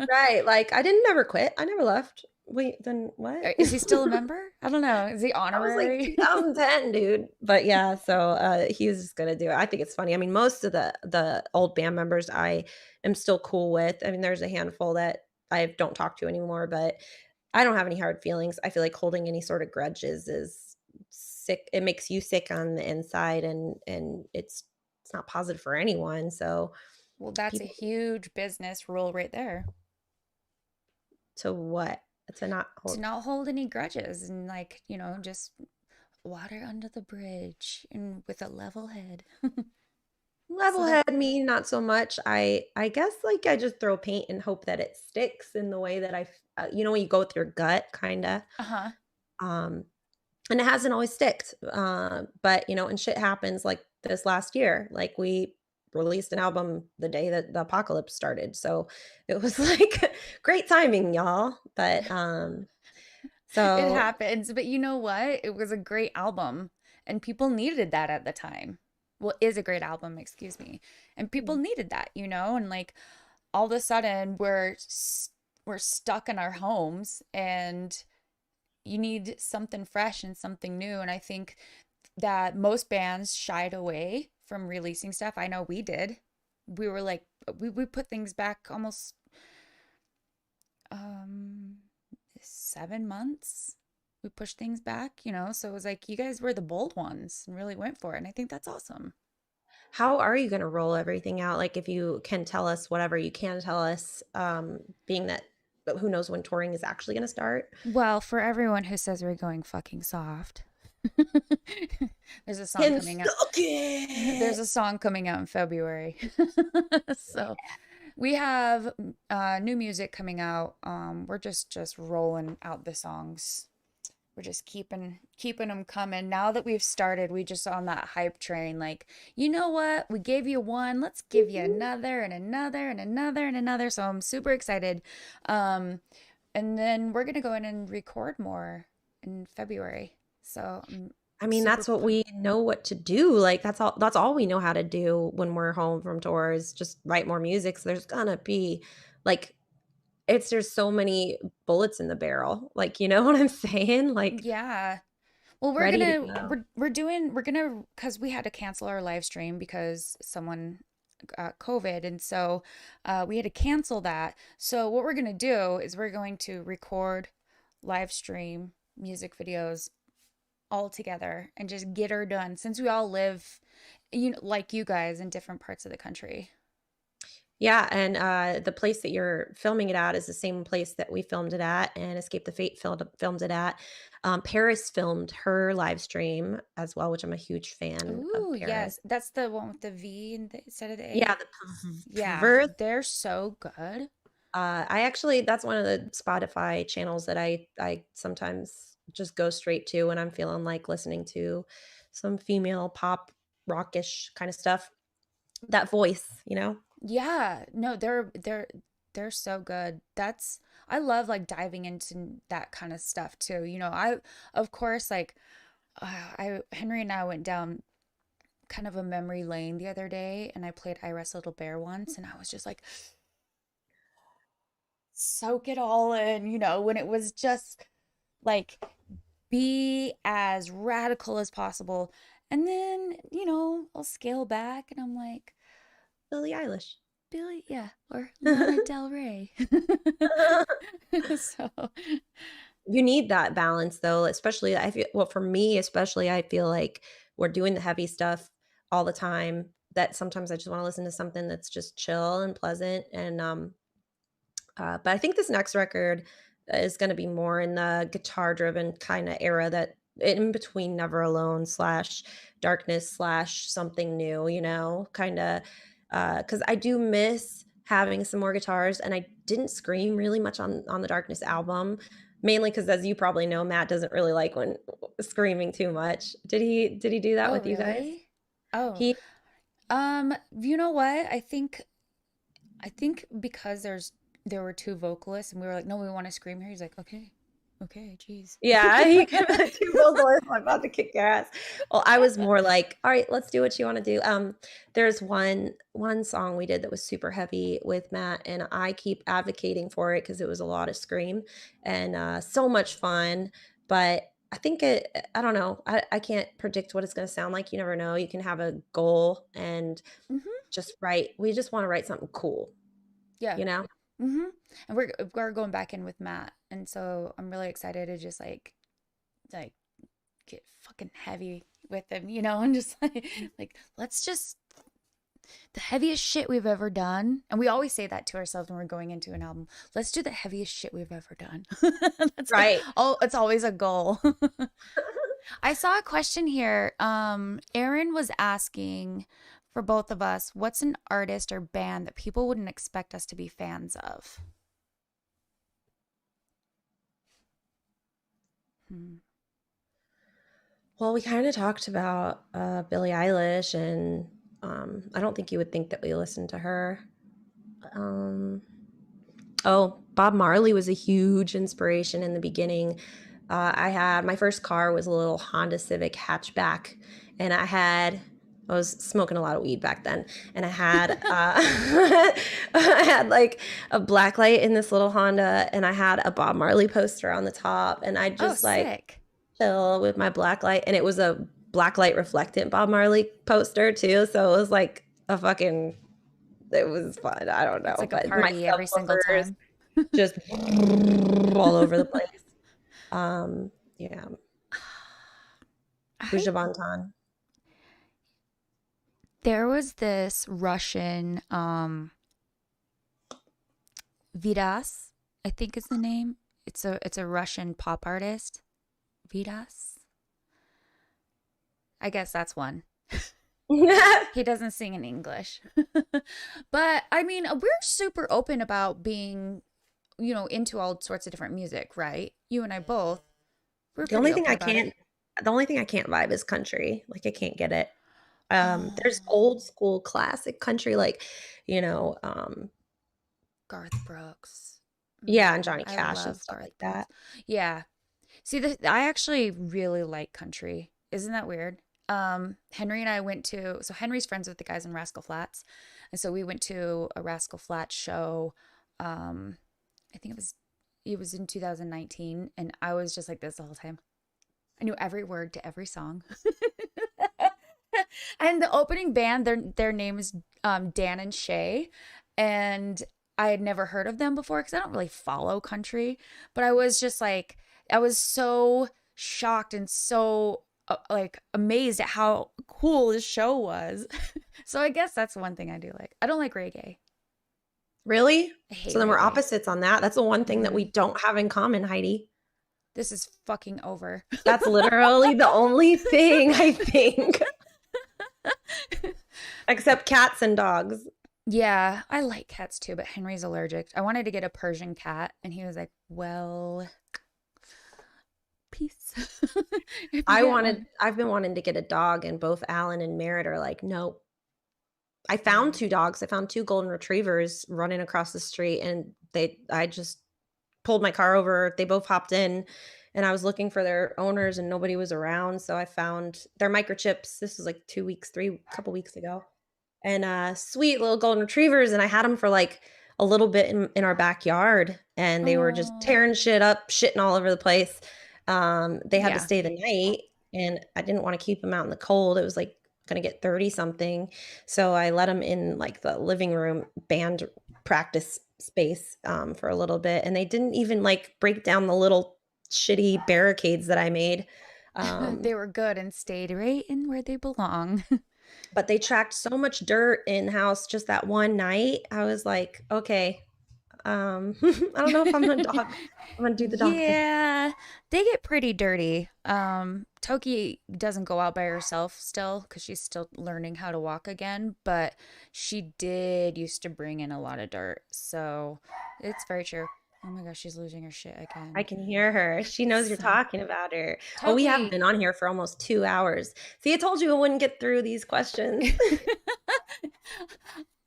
right, like, I didn't never quit, I never left. Wait, then what? Is he still a member? I don't know. Is he That was like honorary? 2010, dude. But yeah, so he was just gonna do it. I think it's funny. I mean, most of the old band members I am still cool with. I mean, there's a handful that I don't talk to anymore, but I don't have any hard feelings. I feel like holding any sort of grudges is sick. It makes you sick on the inside, and it's not positive for anyone. So Well, that's a people huge business rule right there. to what? To not To hold not hold any grudges and, like, just water under the bridge and with a level head. So level that, head me, not so much. I guess, like, I just throw paint and hope that it sticks in the way that when you go with your gut, kinda, uh-huh. um, and it hasn't always sticked, but, and shit happens like this last year, like, we released an album the day that the apocalypse started, so it was, like, great timing, y'all, but, It so happens, but you know what? It was a great album and people needed that at the time. Well, is a great album, excuse me. And people needed that, and like all of a sudden we're stuck in our homes and you need something fresh and something new. And I think that most bands shied away from releasing stuff. I know we did. We were like, we put things back almost um 7 months. We pushed things back, so it was like you guys were the bold ones and really went for it. And I think that's awesome. how are you gonna roll everything out? Like, if you can tell us whatever you can tell us, being that but who knows when touring is actually gonna start? Well, for everyone who says we're going fucking soft, there's a song Can coming out. suck There's it. a song coming out in February. So we have new music coming out. We're just rolling out the songs. We're just keeping them coming. Now that we've started, we just on that hype train. Like, you know what? We gave you one. Let's give you another and another and another and another. So I'm super excited. Um, and then we're gonna go in and record more in February. So I'm I mean, super that's what pumped. we know what to do, like, that's all we know how to do when we're home from tours, just write more music, so there's gonna be, like there's so many bullets in the barrel, like, you know what I'm saying? Like, Yeah. Well, we're ready to gonna go. we're gonna because we had to cancel our live stream because someone got COVID, and so we had to cancel that. So what we're gonna do is we're going to record, live stream music videos all together and just get her done since we all live, like you guys in different parts of the country. Yeah, and, the place that you're filming it at is the same place that we filmed it at and Escape the Fate filmed it at. Paris filmed her live stream as well, which I'm a huge fan of Ooh, Paris. yes, that's the one with the V instead of the Yeah, A. the Yeah, pervert. they're so good. I actually that's one of the Spotify channels that I sometimes just go straight to when I'm feeling like listening to some female pop rockish kind of stuff. That voice, you know? Yeah, no, they're so good. I love like diving into that kind of stuff too. I of course like I Henry and I went down kind of a memory lane the other day and I played I Rest Little Bear once and I was just like soak it all in, when it was just like be as radical as possible. And then, I'll scale back and I'm like, Billie Eilish. Billy, yeah, or Lana Del Rey. So, You need that balance though, especially I feel well, for me, especially, I feel like we're doing the heavy stuff all the time that sometimes I just wanna listen to something that's just chill and pleasant, and, but I think this next record is gonna be more in the guitar-driven kinda era that in between Never Alone slash Darkness slash something new, kinda, 'cause I do miss having some more guitars, and I didn't scream really much on the Darkness album, mainly because, as you probably know, Matt doesn't really like when screaming too much. Did he do that oh, with you guys? really? Oh, He you know what? I think because there were two vocalists and we were like, no, we want to scream here. He's like, okay. okay, geez. Yeah, you can two vocalists. I'm about to kick your ass. Well, I was more like, all right, let's do what you want to do. There's one song we did that was super heavy with Matt, and I keep advocating for it because it was a lot of scream and so much fun. But I think I don't know. I can't predict what it's going to sound like. You never know. You can have a goal and Mm-hmm. just write. We just want to write something cool, Yeah. you know? Mm-hmm. And we're going back in with Matt, and so I'm really excited to just like get fucking heavy with him, and just like let's just the heaviest shit we've ever done. And we always say that to ourselves when we're going into an album. Let's do the heaviest shit we've ever done. That's like, Right. oh, it's always a goal. I saw a question here. Aaron was asking for both of us, what's an artist or band that people wouldn't expect us to be fans of? Well, we kind of talked about Billie Eilish, and I don't think you would think that we listened to her. Oh, Bob Marley was a huge inspiration in the beginning. I had my first car was a little Honda Civic hatchback, and I was smoking a lot of weed back then, and I had I had like a black light in this little Honda, and I had a Bob Marley poster on the top, and I Oh, just like sick. chill with my black light, and it was a black light reflectant Bob Marley poster too, so it was like a fucking it was fun. I don't It's know, like a but my party every single subwoofers time. just all over the place. Yeah, I Buja Banton. There was this Russian Vidas, I think is the name. It's a Russian pop artist. Vidas. I guess that's one. He doesn't sing in English. But I mean, we're super open about being, into all sorts of different music, right? You and I both. We're The pretty only thing open I about it. can't, the only thing I can't vibe is country. Like I can't get it. There's Oh, old school classic country, like you know, Garth Brooks. yeah, and Johnny I Cash and love stuff like Garth that. Brooks. Yeah. See, I actually really like country. Isn't that weird? Henry and I went to, so Henry's friends with the guys in Rascal Flats. And so we went to a Rascal Flats show. Um, I think it was in 2019. And I was just like this the whole time. I knew every word to every song. And the opening band, their name is Dan and Shay. And I had never heard of them before because I don't really follow country. But I was just like, I was so shocked and so like amazed at how cool this show was. So I guess that's one thing I do like. I don't like reggae. Really? I So hate then we're reggae. opposites on that. That's the one thing that we Hmm. don't have in common, Heidi. This is fucking over. That's literally the only thing I think, except cats and dogs. Yeah, I like cats too, but Henry's allergic. I wanted to get a Persian cat, and he was like, well, peace. If you get one. I've been wanting to get a dog, and both Alan and Merritt are like, nope. I Yeah. found two dogs. I found two golden retrievers running across the street, and I just pulled my car over. They both hopped in, and I was looking for their owners, and nobody was around. So I found their microchips. This was like couple weeks ago, and sweet little golden retrievers. And I had them for like a little bit in our backyard, and they were just Oh, tearing shit up, shitting all over the place. They had to yeah. stay the night, and I didn't want to keep them out in the cold. It was like gonna get 30 something, so I let them in like the living room band practice space for a little bit, and they didn't even like break down the little shitty barricades that I made. They were good and stayed right in where they belong. But they tracked so much dirt in house just that one night. I was like, okay, I don't know if I'm gonna do the dog thing. Yeah, they get pretty dirty. Toki doesn't go out by herself still because she's still learning how to walk again, but she did used to bring in a lot of dirt. So it's very true. Oh my gosh, she's losing her shit I again. can hear her. She knows you're So, talking about her. Oh, we have Toki. been on here for almost 2 hours. See, I told you I wouldn't get through these questions.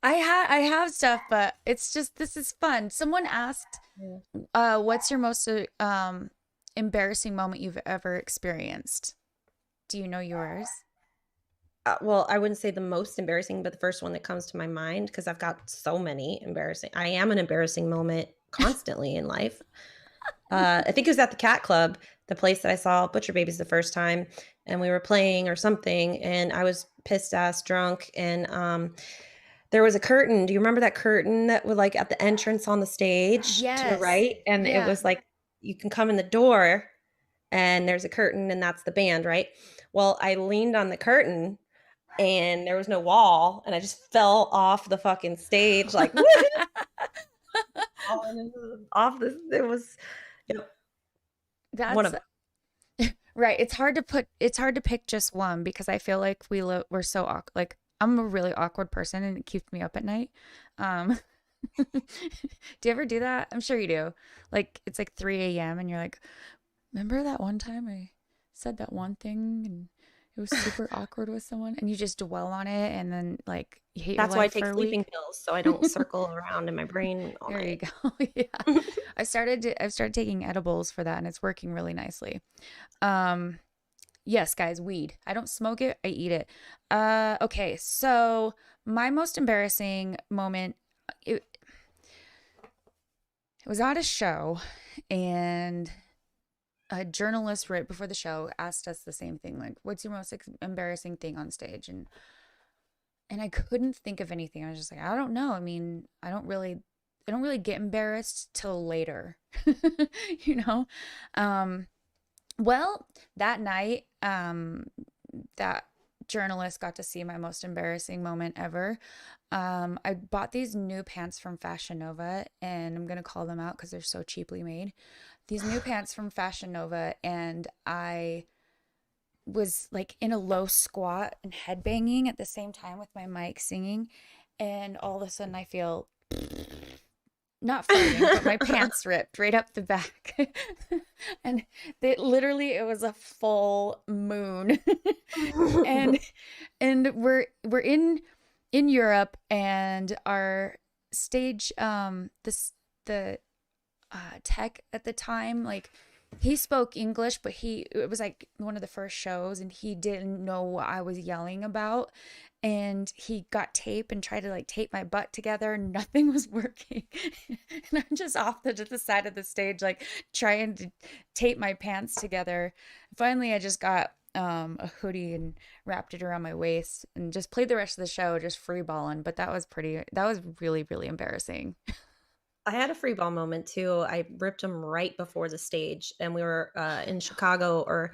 I have stuff, but it's just this is fun. Someone asked, what's your most embarrassing moment you've ever experienced? Do you know yours? Well, I wouldn't say the most embarrassing, but the first one that comes to my mind, because I've got so many embarrassing. I am an embarrassing moment constantly in life. I think it was at the cat club, the place that I saw Butcher Babies the first time, and we were playing or something, and I was pissed ass drunk, and there was a curtain. Do you remember that curtain that was like at the entrance on the stage to the Yes. right? And it Yeah. was like you can come in the door, and there's a curtain, and that's the band, right? Well, I leaned on the curtain and there was no wall, and I just fell off the fucking stage like off this. It was, yep, one That's of them. right. It's hard to pick just one because I feel like we're so awkward. Like I'm a really awkward person and it keeps me up at night. Um do you ever do that? I'm sure you do. Like it's like 3 a.m. and you're like, remember that one time I said that one thing and it was super awkward with someone and you just dwell on it and then like you hate your That's why I life take for a sleeping week. pills so I don't circle around in my brain all There you night. go. Yeah. I've started taking edibles for that and it's working really nicely. Um yes, guys, weed. I don't smoke it, I eat it. Okay, so my most embarrassing moment it, it was at a show and a journalist right before the show asked us the same thing like what's your most embarrassing thing on stage and I couldn't think of anything. I was just like, I don't know. I mean, I don't really get embarrassed till later. you know? Um well, that night that journalist got to see my most embarrassing moment ever. I bought these new pants from Fashion Nova and I'm going to call them out cuz they're so cheaply made. These new pants from Fashion Nova and I was like in a low squat and headbanging at the same time with my mic singing and all of a sudden I feel not farting but my pants ripped right up the back and it was a full moon and we're in Europe and our stage the tech at the time like he spoke English, but it was like one of the first shows and he didn't know what I was yelling about. And he got tape and tried to like tape my butt together and nothing was working. and I'm just off to the side of the stage, like trying to tape my pants together. Finally, I just got a hoodie and wrapped it around my waist and just played the rest of the show just free balling. But that was really, really embarrassing. I had a free ball moment too. I ripped them right before the stage, and we were in Chicago or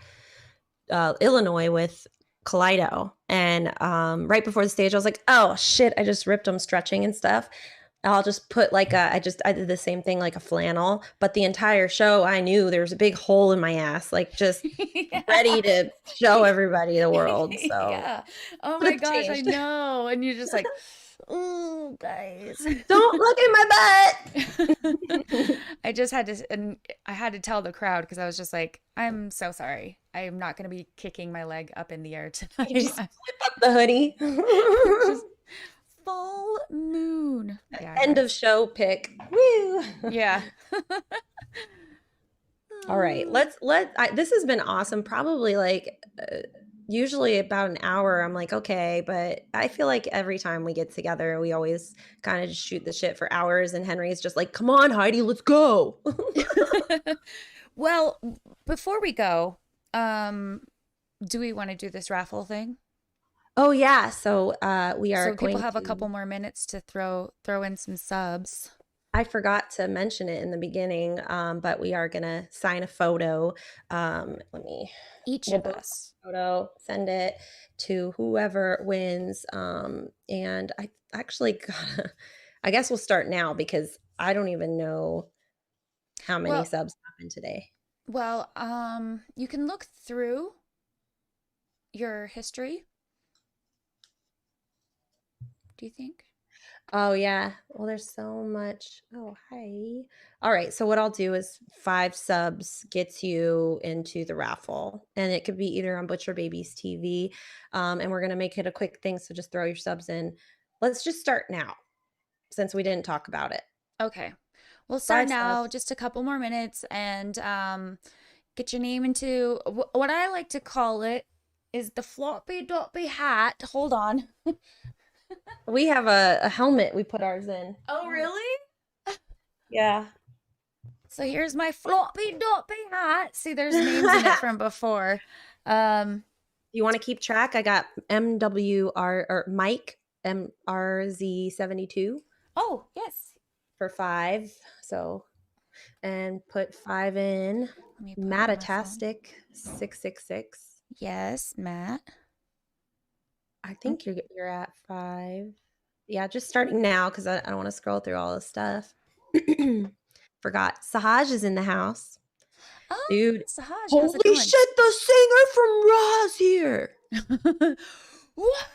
Illinois with Kaleido. And right before the stage, I was like, "Oh shit! I just ripped them stretching and stuff." I'll just put like I did the same thing like a flannel, but the entire show I knew there was a big hole in my ass, like just ready to show everybody the world. So yeah. Oh could my have gosh, I changed. know. And you're just like, oh, guys. Don't look at my butt. I just had to, and I had to tell the crowd because I was just like, I'm so sorry. I am not going to be kicking my leg up in the air You tonight. just flip up the hoodie. just full moon. Yeah, End of guys. show pick. Woo. Yeah. All right. This has been awesome. Probably like usually about an hour. I'm like, okay, but I feel like every time we get together, we always kind of just shoot the shit for hours. And Henry's just like, come on, Heidi, let's go. well, before we go, um, do we want to do this raffle thing? Oh, yeah. So we are So people going have a to. couple more minutes to throw in some subs. I forgot to mention it in the beginning, but we are going to sign a photo. Let me. Each We'll of both us. photo, send it to whoever wins. And I actually got, I guess we'll start now because I don't even know how many Well, subs happened today. you can look through your history. Do you think? Oh yeah. Well, there's so much. Oh, hi. All right. So what I'll do is 5 subs gets you into the raffle, and it could be either on Butcher Babies TV, and we're gonna make it a quick thing. So just throw your subs in. Let's just start now, since we didn't talk about it. Okay. We'll start Five now, subs. just a couple more minutes. And get your name into what I like to call it is the floppy doppy hat. Hold on. We have a helmet we put ours in. Oh, really? Yeah. So here's my floppy doppy hat. See, there's names in it from before. You want to keep track? I got MWR or Mike MRZ72 Oh, yes. for 5. So, and put 5 in. Let me put it on my phone. Matatastic 666. Yes, Matt. I think you're at 5. Yeah, just starting now because I don't want to scroll through all this stuff. Forgot. Sahaj is in the house. Oh, Dude, Sahaj, how's it holy going? shit, the singer from Raw's here. What?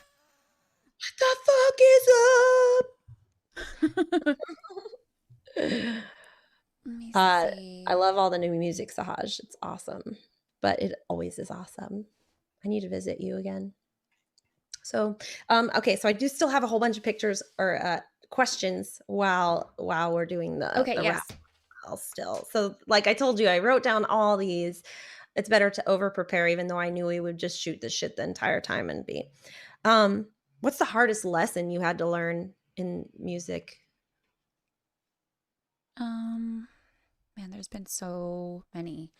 What the fuck is up? Let me see. I love all the new music, Sahaj. It's awesome. But it always is awesome. I need to visit you again. So, okay, so I do still have a whole bunch of pictures or questions while we're doing the Okay, yes. wrap still. So, like I told you, I wrote down all these. It's better to over prepare, even though I knew we would just shoot the shit the entire time and be. What's the hardest lesson you had to learn in music? Man, there's been so many.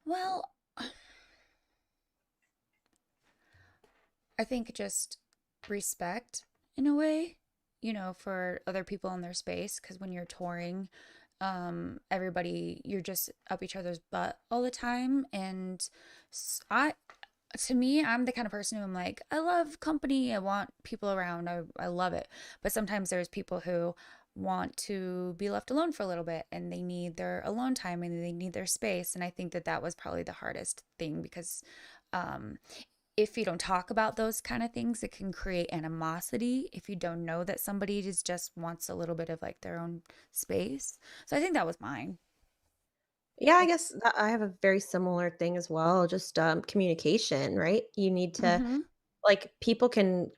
Well, I think just respect in a way, for other people in their space. Because when you're touring, everybody, you're just up each other's butt all the time. And to me, I'm the kind of person who I'm like, I love company. I want people around. I love it. But sometimes there's people who want to be left alone for a little bit and they need their alone time and they need their space. And I think that was probably the hardest thing because um, if you don't talk about those kind of things, it can create animosity if you don't know that somebody just wants a little bit of like their own space. So I think that was mine. Yeah, I guess I have a very similar thing as well. Just communication, right? You need to Mm-hmm. like people can.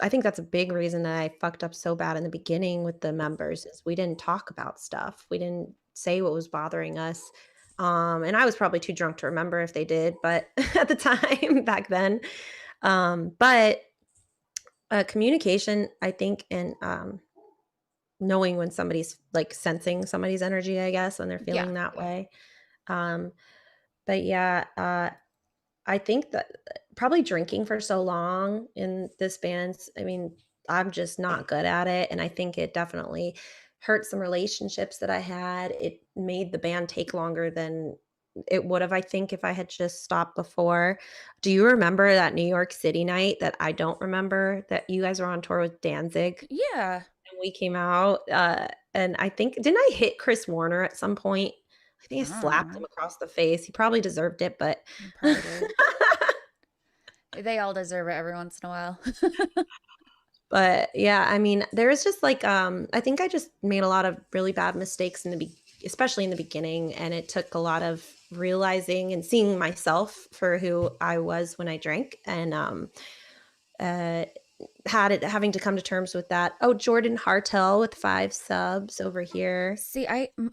I think that's a big reason that I fucked up so bad in the beginning with the members is we didn't talk about stuff. We didn't say what was bothering us. And I was probably too drunk to remember if they did, but at the time back then. But communication, I think, and knowing when somebody's like sensing somebody's energy, I guess, when they're Yeah. feeling that way. Um, but yeah, I think that probably drinking for so long in this band, I mean, I'm just not good at it. And I think it definitely hurt some relationships that I had. It made the band take longer than it would have, I think, if I had just stopped before. Do you remember that New York City night that I don't remember that you guys were on tour with Danzig Yeah. and we came out? And I think, didn't I hit Chris Warner at some point? I think I I slapped don't him know. across the face. He probably deserved it, but You probably did. They all deserve it every once in a while. but yeah, I mean, there is just like I think I just made a lot of really bad mistakes especially in the beginning, and it took a lot of realizing and seeing myself for who I was when I drank and uh having to come to terms with that. Oh, Jordan Hartel with 5 subs over here. See,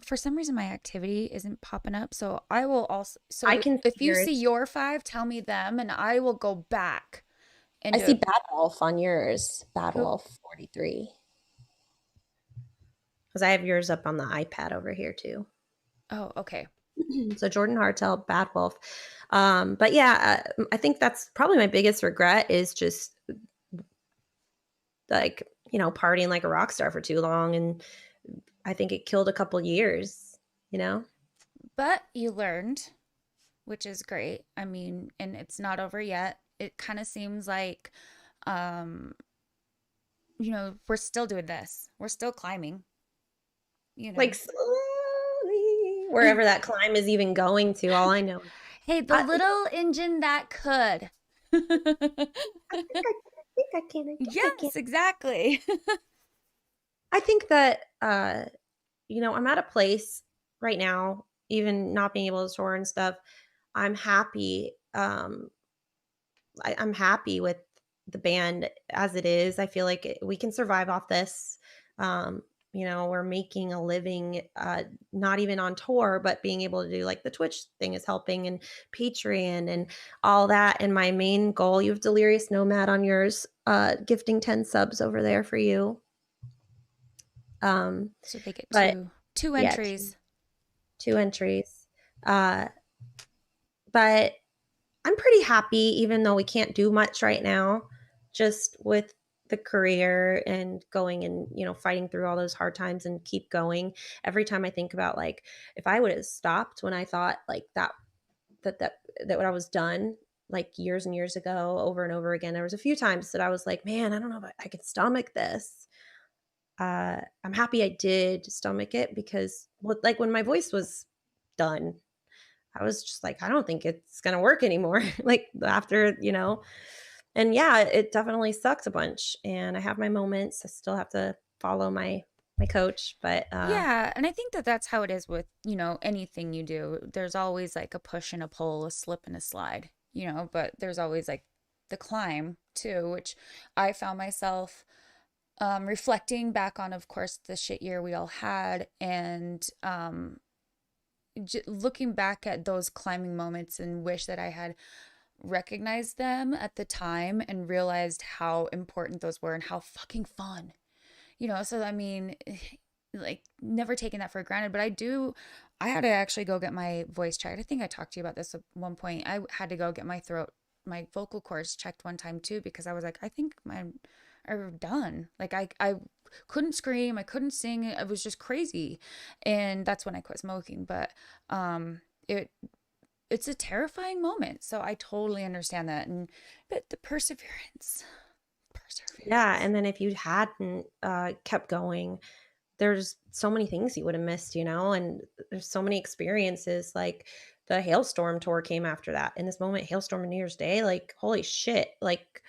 for some reason my activity isn't popping up, so I will also. I So can if see you see yours. your 5, tell me them, and I will go back and I do see it. Bad Wolf on yours. Bad Who? Wolf 43. Because I have yours up on the iPad over here too. Oh, okay. So Jordan Hartel, Bad Wolf. But yeah, I think that's probably my biggest regret is just like, partying like a rock star for too long. And I think it killed a couple years, you know? But you learned, which is great. I mean, and it's not over yet. It kind of seems like, um, we're still doing this. We're still climbing, you Like know. slowly, wherever that climb is even going to, all I know. Hey, the I, little engine that could. I think I can. Yes, exactly. I think that, I'm at a place right now, even not being able to tour and stuff. I'm happy. I'm happy with the band as it is. I feel like we can survive off this. we're making a living, not even on tour, but being able to do like the Twitch thing is helping, and Patreon and all that. And my main goal, you have Delirious Nomad on yours, gifting 10 subs over there for you. So they get But two yeah, entries. two entries. But I'm pretty happy, even though we can't do much right now, just with the career and going and, fighting through all those hard times and keep going. Every time I think about like, if I would have stopped when I thought like that when I was done, like years and years ago, over and over again, there was a few times that I was like, man, I don't know if I could stomach this. I'm happy I did stomach it, because like when my voice was done, I was just like, I don't think it's going to work anymore. Like after, and yeah, it definitely sucked a bunch, and I have my moments. I still have to follow my coach, but Yeah, and I think that that's how it is with, anything you do. There's always like a push and a pull, a slip and a slide, but there's always like the climb too, which I found myself reflecting back on, of course, the shit year we all had, and looking back at those climbing moments and wish that I had recognized them at the time and realized how important those were and how fucking fun. So I mean, like never taking that for granted, but I had to actually go get my voice checked. I think I talked to you about this at one point. I had to go get my vocal cords checked one time too, because I was like, I think mine are done. Like I couldn't scream, I couldn't sing. It was just crazy. And that's when I quit smoking. But it it's a terrifying moment. So I totally understand that. But the perseverance. yeah. And then if you hadn't kept going, there's so many things you would have missed, and there's so many experiences. Like the Hailstorm tour came after that. In this moment, Hailstorm and New Year's Day, like holy shit, like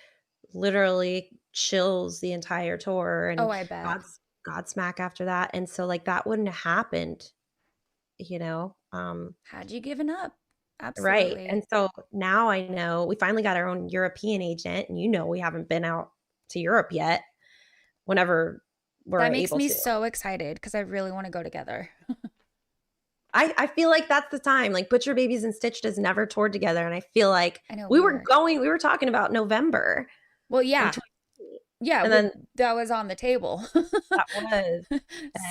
literally chills the entire tour, Oh, and I bet. Godsmack after that. And so like that wouldn't have happened, Had you given up? right. Absolutely. And so now I know we finally got our own European agent, and we haven't been out to Europe yet, whenever we're That makes able me to. so excited because I really want to go together. I feel like that's the time. Like Butcher Babies and Stitched has never toured together. And I feel like I know, we were weird. talking about November Well, of yeah. 2020. Yeah, And then that was on the table. that was, and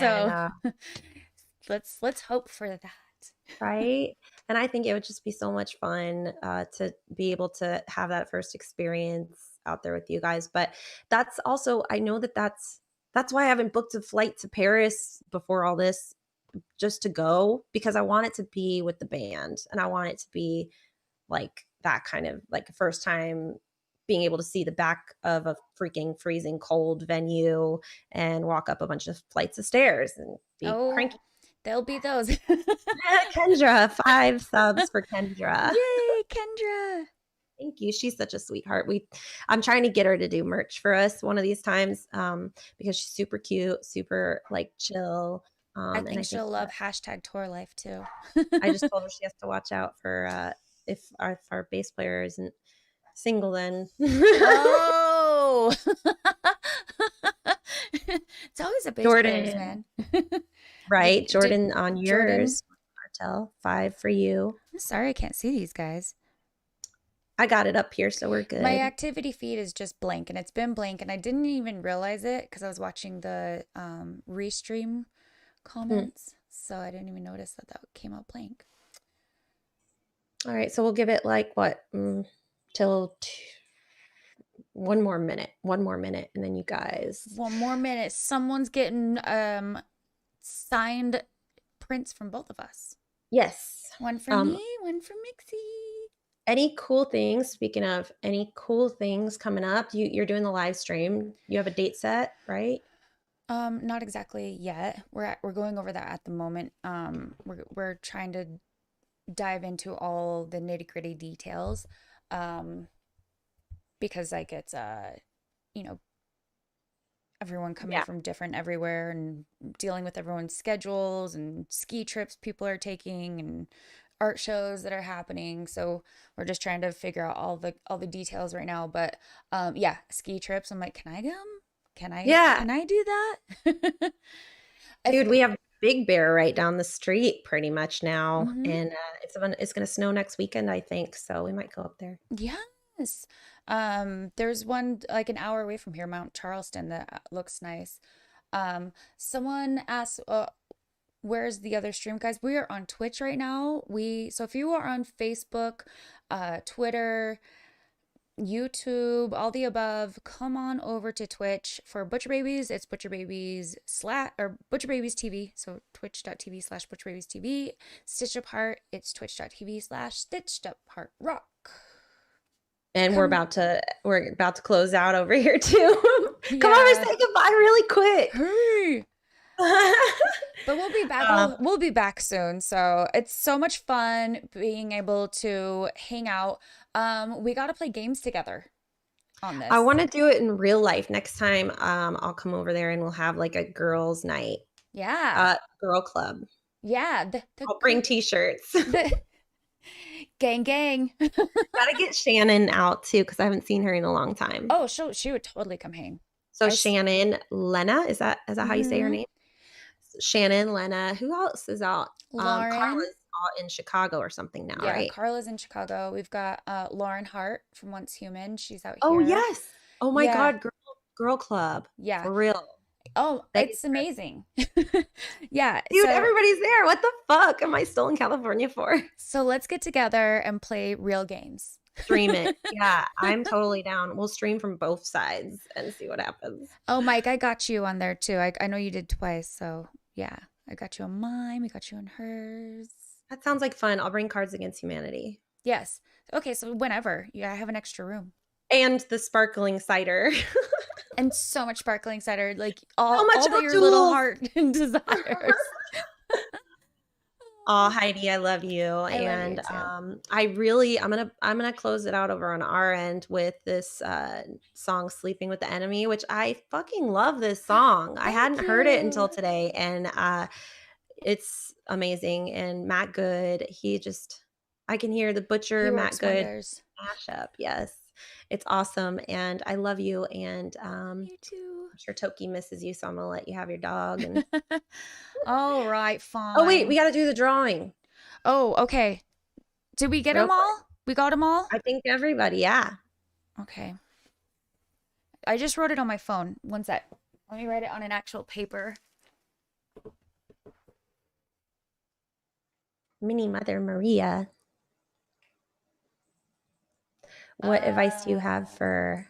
So let's hope for that. right. And I think it would just be so much fun to be able to have that first experience out there with you guys. But that's also, I know that's why I haven't booked a flight to Paris before all this, just to go, because I want it to be with the band, and I want it to be like that kind of like first time being able to see the back of a freaking freezing cold venue and walk up a bunch of flights of stairs and be Oh, cranky. there'll be those. Kendra, 5 subs for Kendra. Yay, Kendra. Thank you. She's such a sweetheart. I'm trying to get her to do merch for us one of these times, because she's super cute, super like chill. I And think I think she'll love that hashtag tour life too. I just told her she has to watch out for if our bass player isn't single, then Oh. It's always a bass players, Jordan, man. right? Jordan on Jordan? yours. Martell, 5 for you. I'm sorry I can't see these guys. I got it up here, so we're My good. activity feed is just blank, and it's been blank, and I didn't even realize it because I was watching the restream Hmm. comments, so I didn't even notice that came out blank. All right, so we'll give it like what, till 1 more minute, and then you guys. One more minute. Someone's getting signed prints from both of us. Yes. One for me, one for Mixi. Any cool things? Speaking of any cool things coming up, you're doing the live stream. You have a date set, right? Not exactly yet. We're going over that at the moment. We're trying to dive into all the nitty-gritty details. Because like it's you know, everyone coming Yeah. from different everywhere and dealing with everyone's schedules and ski trips people are taking and art shows that are happening. So we're just trying to figure out all the details right now. But yeah, ski trips. I'm like, can I come? Can I Yeah. can I do that? Dude, we have Big Bear right down the street pretty much now, Mhm. and it's gonna snow next weekend, I think. So we might go up there. Yes. There's one like an hour away from here, Mount Charleston, that looks nice. Someone asked, where's the other stream, guys? We are on Twitch right now. So if you are on Facebook, Twitter, YouTube, all the above, come on over to Twitch for Butcher Babies. It's Butcher Babies or Butcher Babies TV. So twitch.tv/Butcher Babies TV. Stitched Up Heart, it's twitch.tv/Stitched Up Heart Rock. And we're about to close out over here too. Come Yeah. on, say goodbye really quick. Hey. But we'll be back. We'll be back soon. So it's so much fun being able to hang out. We got to play games together on this. I want to do it in real life next time. I'll come over there and we'll have like a girls' night. Yeah. Girl club. Yeah. I'll bring t-shirts. Gang. Gotta get Shannon out too because I haven't seen her in a long time. Oh, she would totally come hang. So Shannon, Lena, is that how you say her name? Shannon, Lena. Who else is out? Lauren. Carla's out in Chicago or something now, right? Yeah, Carla's in Chicago. We've got Lauren Hart from Once Human. She's out here. Oh yes. Oh my God, girl club. Yeah. For real. Oh, it's amazing. Yeah. Dude, everybody's there. What the fuck am I still in California for? So let's get together and play real games. Stream it. Yeah, I'm totally down. We'll stream from both sides and see what happens. Oh, Mike, I got you on there too. I know you did twice. So yeah, I got you on mine. We got you on hers. That sounds like fun. I'll bring Cards Against Humanity. Yes. Okay, so whenever. Yeah, I have an extra room. And the sparkling cider. And so much sparkling cider. Like all your Jewels. little heart desires. Oh, Heidi, I love you. And I'm gonna close it out over on our end with this song "Sleeping with the Enemy," which I fucking love this song. I hadn't heard it until today, and it's amazing. And Matt Good, I can hear the Butcher Matt Good mashup. Yes, it's awesome, and I love you. And you too. I'm sure Toki misses you, so I'm gonna let you have your dog. And all right, fine. Oh wait, we got to do the drawing. Oh, okay. Did we get them all? We got them all? I think everybody, yeah. Okay. I just wrote it on my phone. One sec. Let me write it on an actual paper. Mini Mother Maria. What advice do you have for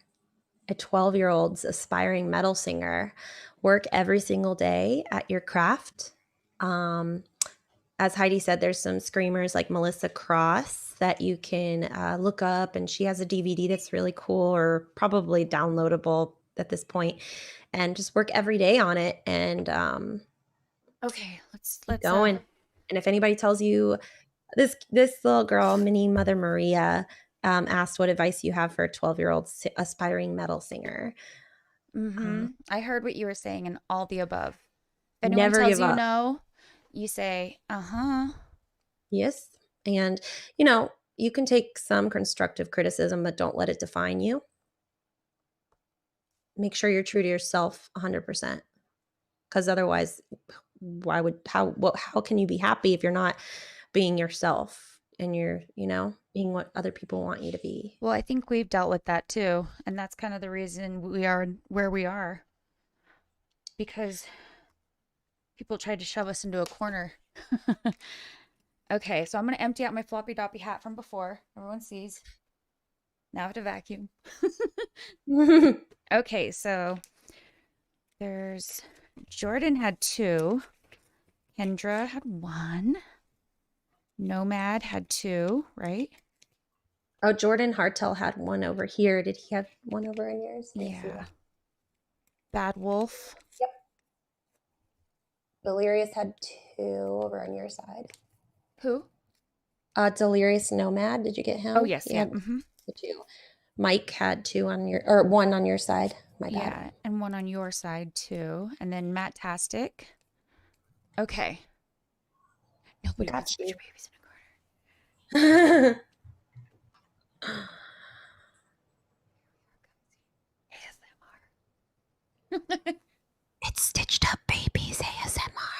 a 12-year-old's aspiring metal singer? Work every single day at your craft. As Heidi said, there's some screamers like Melissa Cross that you can look up, and she has a DVD that's really cool, or probably downloadable at this point, and just work every day on it. And okay, let's go. And if anybody tells you this little girl, Mini Mother Maria, asked what advice you have for a 12-year-old aspiring metal singer. I heard what you were saying and all the above. If anyone tells you no, you say, yes. And, you can take some constructive criticism, but don't let it define you. Make sure you're true to yourself 100%. Because otherwise, how can you be happy if you're not being yourself and you're, being what other people want you to be? Well, I think we've dealt with that too. And that's kind of the reason we are where we are. Because people tried to shove us into a corner. Okay, so I'm going to empty out my floppy doppy hat from before. Everyone sees. Now I have to vacuum. Okay, so there's Jordan had 2. Kendra had 1. Nomad had 2, right? Oh, Jordan Hartel had 1 over here. Did he have 1 over in yours? Yeah. Bad Wolf. Yep. Delirious had 2 over on your side. Who? Delirious Nomad. Did you get him? Oh, yes. Yeah. 2. Mike had 2 on your, or 1 on your side. My bad. Yeah, and 1 on your side too. And then Matt Tastic. Okay. Nobody wants to put your babies in a corner. ASMR. It's Stitched Up Babies ASMR.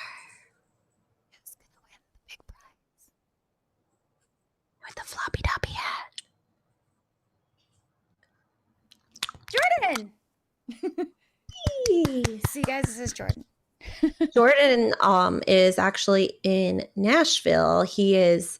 Jordan. See, guys, this is Jordan. Jordan is actually in Nashville. He is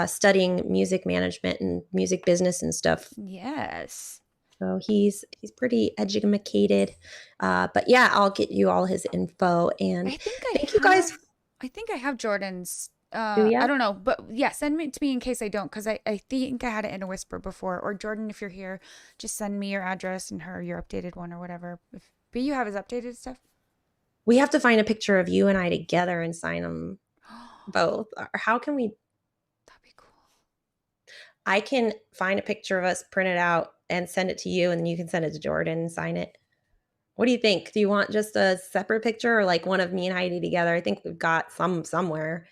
studying music management and music business and stuff. Yes. So he's pretty educated. But yeah, I'll get you all his info. And thank you guys. I think I have Jordan's. Do ya? I don't know, but yeah, send it to me in case I don't, because I think I had it in a whisper before. Or Jordan, if you're here, just send me your address and your updated one or whatever. But you have his updated stuff? We have to find a picture of you and I together and sign them both. Or how can we? That'd be cool. I can find a picture of us, print it out, and send it to you, and then you can send it to Jordan and sign it. What do you think? Do you want just a separate picture or like one of me and Heidi together? I think we've got some somewhere.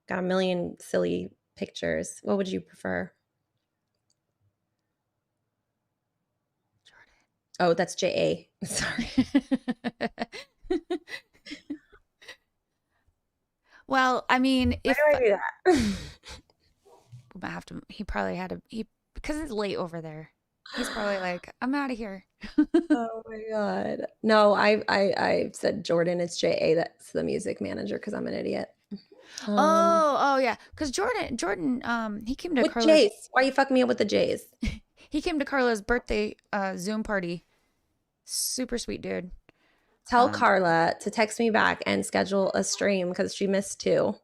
Got a million silly pictures. What would you prefer? Jordan. Oh, that's J.A. Sorry. Well, I mean, Why do I do that? We might have to. He probably had because it's late over there. He's probably like, I'm out of here. Oh my God. No, I said Jordan. It's J.A. That's the music manager because I'm an idiot. Oh yeah, because Jordan, he came to with Carla's. Jays. Why you fuck me up with the Jays? He came to Carla's birthday Zoom party. Super sweet dude. Tell Carla to text me back and schedule a stream because she missed 2.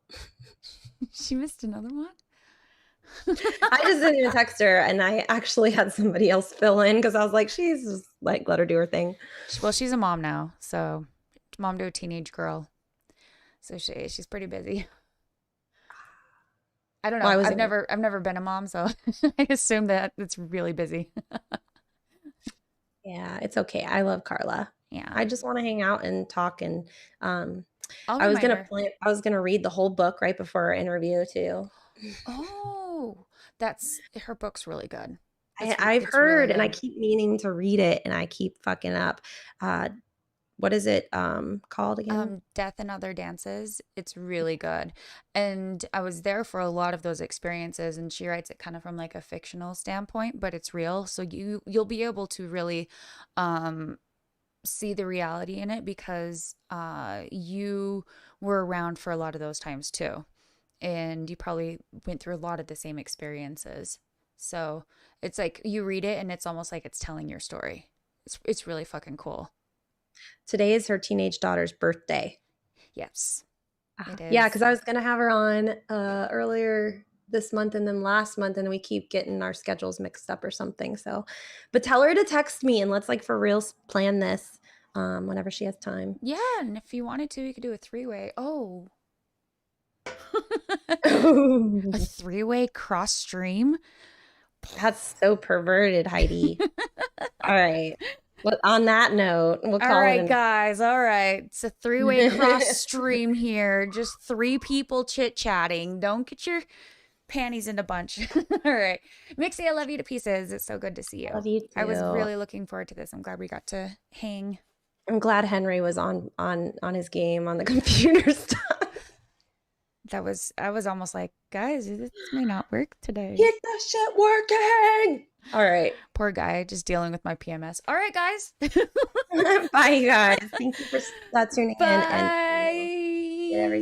She missed another one? I just didn't even text her, and I actually had somebody else fill in because I was like, she's just like, let her do her thing. Well, she's a mom now, so mom to a teenage girl, so she's pretty busy. I don't know. Well, I've never been a mom, so I assume that it's really busy. Yeah, it's okay. I love Carla. Yeah, I just want to hang out and talk, and I was gonna read the whole book right before our interview too. Oh, her book's really good. I've heard, really, and I keep meaning to read it, and I keep fucking up. What is it called again? Death and Other Dances. It's really good. And I was there for a lot of those experiences, and she writes it kind of from like a fictional standpoint, but it's real. So you'll be able to really see the reality in it because you were around for a lot of those times too. And you probably went through a lot of the same experiences. So it's like you read it and it's almost like it's telling your story. It's really fucking cool. Today is her teenage daughter's birthday. Yes, it is. Yeah, because I was going to have her on earlier this month and then last month, and we keep getting our schedules mixed up or something. So, but tell her to text me and let's like for real plan this whenever she has time. Yeah, and if you wanted to, you could do a 3-way. Oh. A 3-way cross stream? That's so perverted, Heidi. All right. Well, on that note, we'll call it. All right, guys. All right. It's a 3-way cross stream here. Just 3 people chit-chatting. Don't get your panties in a bunch. All right. Mixi, I love you to pieces. It's so good to see you. Love you too. I was really looking forward to this. I'm glad we got to hang. I'm glad Henry was on his game on the computer stuff. I was almost like, guys, this may not work today. Get that shit working. All right. Poor guy, just dealing with my PMS. All right, guys. Bye, guys. Thank you for tuning in. Bye. And everything.